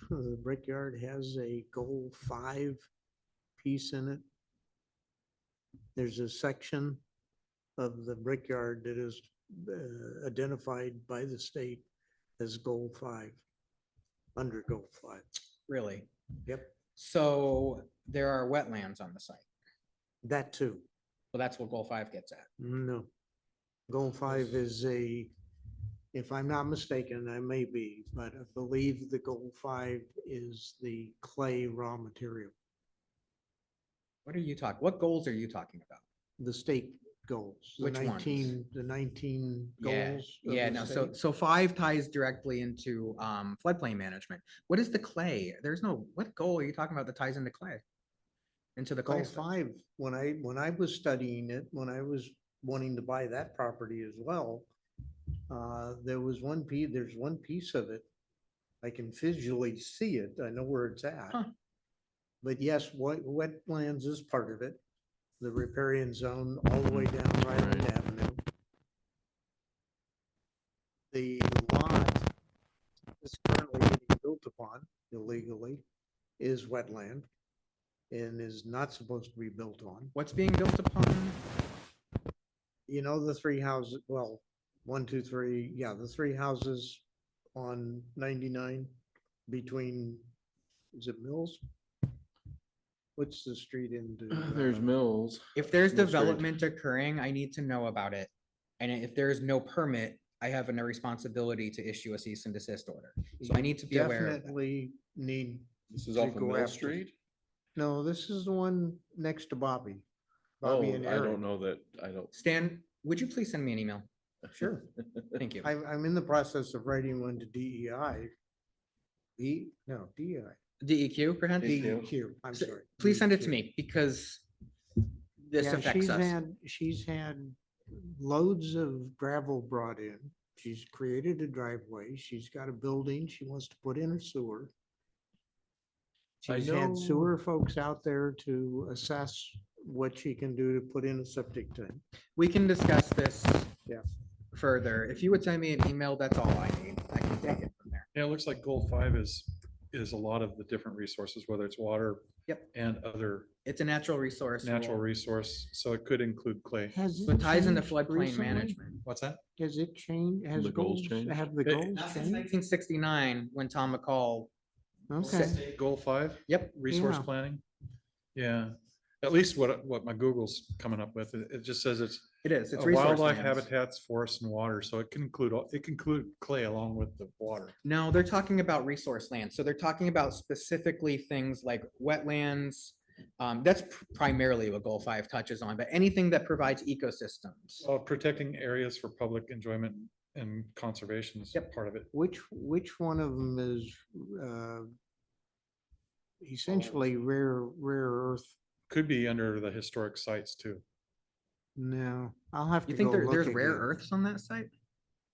[SPEAKER 4] the Brickyard has a goal 5 piece in it? There's a section of the Brickyard that is identified by the state as goal 5, under goal 5.
[SPEAKER 3] Really.
[SPEAKER 4] Yep,
[SPEAKER 3] So there are wetlands on the site.
[SPEAKER 4] that too.
[SPEAKER 3] Well, that's what goal 5 gets at.
[SPEAKER 4] No. Goal 5 is if I'm not mistaken, I may be, but I believe the goal 5 is the clay raw material,
[SPEAKER 3] What are you talking, what goals are you talking about?
[SPEAKER 4] the state goals.
[SPEAKER 3] Which ones?
[SPEAKER 4] The 19
[SPEAKER 3] Yeah,
[SPEAKER 4] goals. of
[SPEAKER 3] yeah,
[SPEAKER 4] the
[SPEAKER 3] no, so,
[SPEAKER 4] state.
[SPEAKER 3] so 5 ties directly into floodplain management. What is the clay? There's no, what goal are you talking about that ties into clay? Into the clay
[SPEAKER 4] Goal
[SPEAKER 3] stuff?
[SPEAKER 4] 5, when I was studying it, when I was wanting to buy that property as well, there's one piece of it. I can visually see it. I know where it's at.
[SPEAKER 3] Huh.
[SPEAKER 4] But yes, wetlands is part of it. The riparian zone all the way down Ryland
[SPEAKER 2] Right.
[SPEAKER 4] Avenue. The lot is currently getting built upon illegally is wetland and is not supposed to be built on.
[SPEAKER 3] What's being built upon?
[SPEAKER 4] You know, the 3 houses, well, 1, 2, 3, yeah, the 3 houses on 99 between, is it Mills? What's the street into?
[SPEAKER 2] There's Mills.
[SPEAKER 3] If there's
[SPEAKER 2] Mill Street.
[SPEAKER 3] development occurring, I need to know about it. And if there is no permit, I have a responsibility to issue a cease and desist order. So I need to be aware of that.
[SPEAKER 4] Definitely need,
[SPEAKER 2] This is
[SPEAKER 4] to
[SPEAKER 2] off of
[SPEAKER 4] go
[SPEAKER 2] Mill
[SPEAKER 4] after-
[SPEAKER 2] Street?
[SPEAKER 4] no, this is the one next to Bobby.
[SPEAKER 2] Oh,
[SPEAKER 4] Bobby and
[SPEAKER 2] I
[SPEAKER 4] Eric.
[SPEAKER 2] don't know that, I don't.
[SPEAKER 3] Stan, would you please send me an email?
[SPEAKER 4] Sure.
[SPEAKER 3] Thank you.
[SPEAKER 4] I'm in the process of writing one to DEI. DEI.
[SPEAKER 3] DEQ, perhaps?
[SPEAKER 4] DEQ, I'm sorry.
[SPEAKER 3] Please send it to
[SPEAKER 4] DEQ.
[SPEAKER 3] me because this
[SPEAKER 4] Yeah,
[SPEAKER 3] affects us.
[SPEAKER 4] She's had loads of gravel brought in. She's created a driveway. She's got a building. She wants to put in a sewer.
[SPEAKER 2] I
[SPEAKER 4] She's had
[SPEAKER 2] know-
[SPEAKER 4] sewer folks out there to assess what she can do to put in a septic tank.
[SPEAKER 3] We can discuss this
[SPEAKER 4] Yeah.
[SPEAKER 3] further. If you would send me an email, that's all I need. I can take it from there.
[SPEAKER 5] Yeah, it looks like goal 5 is a lot of the different resources, whether it's water.
[SPEAKER 3] Yep.
[SPEAKER 5] And other
[SPEAKER 3] It's a natural resource.
[SPEAKER 5] natural resource, so it could include clay.
[SPEAKER 4] Has
[SPEAKER 3] So it ties into
[SPEAKER 4] changed
[SPEAKER 3] floodplain
[SPEAKER 4] recently?
[SPEAKER 3] management.
[SPEAKER 5] What's that?
[SPEAKER 4] Has it changed? Has
[SPEAKER 2] The goals
[SPEAKER 4] goals,
[SPEAKER 2] changed?
[SPEAKER 4] have the
[SPEAKER 5] It-
[SPEAKER 4] goals
[SPEAKER 3] Not since
[SPEAKER 4] changed?
[SPEAKER 3] 1969, when Tom McCall.
[SPEAKER 4] Okay,
[SPEAKER 5] Goal 5?
[SPEAKER 3] Yep.
[SPEAKER 5] Resource
[SPEAKER 4] Yeah.
[SPEAKER 5] planning? Yeah, at least what my Google's coming up with, it just says it's
[SPEAKER 3] It is. It's resource
[SPEAKER 5] wildlife
[SPEAKER 3] lands.
[SPEAKER 5] habitats, forests and water, so it can include clay along with the water.
[SPEAKER 3] No, they're talking about resource land. So they're talking about specifically things like wetlands. That's primarily what goal 5 touches on, but anything that provides ecosystems.
[SPEAKER 5] Protecting areas for public enjoyment and conservation is
[SPEAKER 3] Yep.
[SPEAKER 5] part of it.
[SPEAKER 4] which one of them is, essentially rare earth.
[SPEAKER 5] Could be under the historic sites too.
[SPEAKER 4] No, I'll have to
[SPEAKER 3] You think
[SPEAKER 4] go look
[SPEAKER 3] there's rare
[SPEAKER 4] again.
[SPEAKER 3] earths on that site?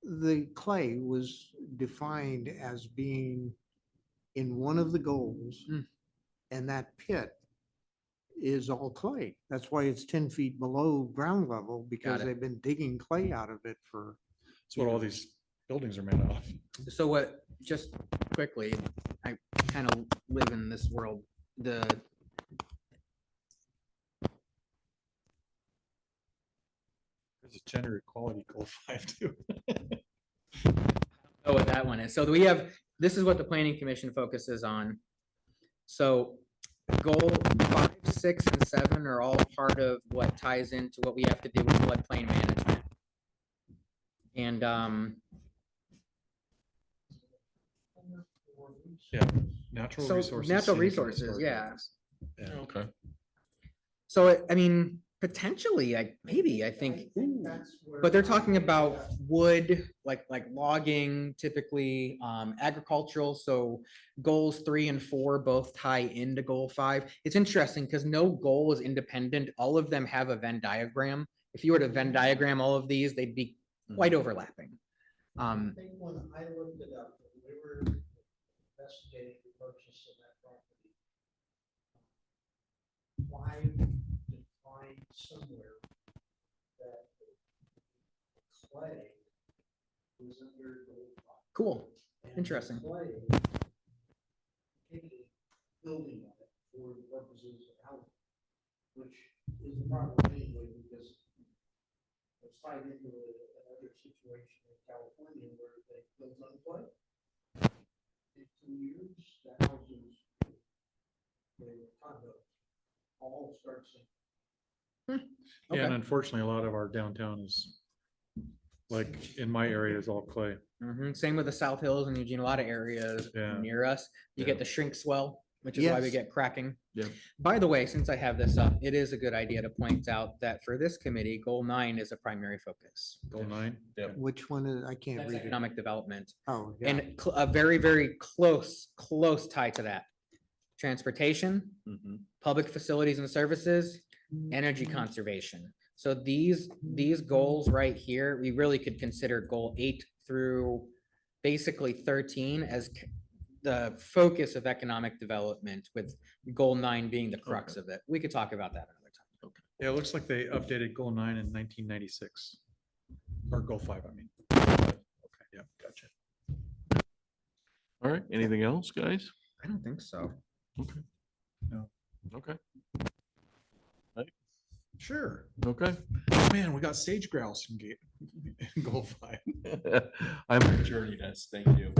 [SPEAKER 4] The clay was defined as being in one of the goals.
[SPEAKER 3] Mm.
[SPEAKER 4] And that pit is all clay. That's why it's 10 feet below ground level, because
[SPEAKER 3] it.
[SPEAKER 4] they've been digging clay out of it for.
[SPEAKER 5] That's what all these buildings are made of.
[SPEAKER 3] So what, just quickly, I kind of live in this world, the,
[SPEAKER 5] There's a gender equality goal 5 too.
[SPEAKER 3] oh, what that one is. So we have, this is what the planning commission focuses on. So goal 5, 6, and 7 are all part of what ties into what we have to do with floodplain management. And,
[SPEAKER 5] Yeah, natural
[SPEAKER 3] So,
[SPEAKER 5] resources.
[SPEAKER 3] natural
[SPEAKER 5] scenic and
[SPEAKER 3] resources,
[SPEAKER 5] historic
[SPEAKER 3] yeah.
[SPEAKER 5] areas. Yeah.
[SPEAKER 2] Okay.
[SPEAKER 3] so, I mean, potentially, maybe, I think, but they're talking about wood, like logging typically, agricultural, so goals 3 and 4 both tie into goal 5. It's interesting because no goal is independent. All of them have a Venn diagram. If you were to Venn diagram all of these, they'd be quite overlapping.
[SPEAKER 4] I think when I looked it up, when we were investigating the purchase of that property, why defined somewhere that clay was under gold.
[SPEAKER 3] Cool.
[SPEAKER 4] And
[SPEAKER 3] Interesting.
[SPEAKER 4] clay indicated building on it for the purposes of housing, which is the problem anyway, because it's tied into another situation in California where they built on clay. In 2 years, the houses, the condos, all start sinking.
[SPEAKER 5] Yeah, and
[SPEAKER 3] Okay.
[SPEAKER 5] unfortunately, a lot of our downtown is, like, in my area is all clay.
[SPEAKER 3] Same with the South Hills and Eugene, a lot of areas
[SPEAKER 5] Yeah.
[SPEAKER 3] near us. You get
[SPEAKER 2] Yeah.
[SPEAKER 3] the shrink swell, which is why we
[SPEAKER 4] Yes.
[SPEAKER 3] get cracking.
[SPEAKER 2] Yeah.
[SPEAKER 3] By the way, since I have this up, it is a good idea to point out that for this committee, goal 9 is a primary focus.
[SPEAKER 5] Goal 9.
[SPEAKER 2] Yep.
[SPEAKER 4] Which one is, I can't
[SPEAKER 3] That's
[SPEAKER 4] read it.
[SPEAKER 3] economic development.
[SPEAKER 4] Oh, yeah.
[SPEAKER 3] And a very, very close tie to that. Transportation,
[SPEAKER 2] Mhm.
[SPEAKER 3] public facilities and services, energy conservation. So these goals right here, we really could consider goal 8 through basically 13 as the focus of economic development, with goal 9 being the crux of it. We could talk about that another time.
[SPEAKER 5] Yeah, it looks like they updated goal 9 in 1996. Or goal 5, I mean. Okay, yeah, gotcha.
[SPEAKER 2] All right. Anything else, guys?
[SPEAKER 3] I don't think so.
[SPEAKER 2] Okay.
[SPEAKER 5] No.
[SPEAKER 2] Okay.
[SPEAKER 5] Sure.
[SPEAKER 2] Okay.
[SPEAKER 5] Oh, man, we got sage grouse in goal 5.
[SPEAKER 2] I'm adjourning us. Thank you.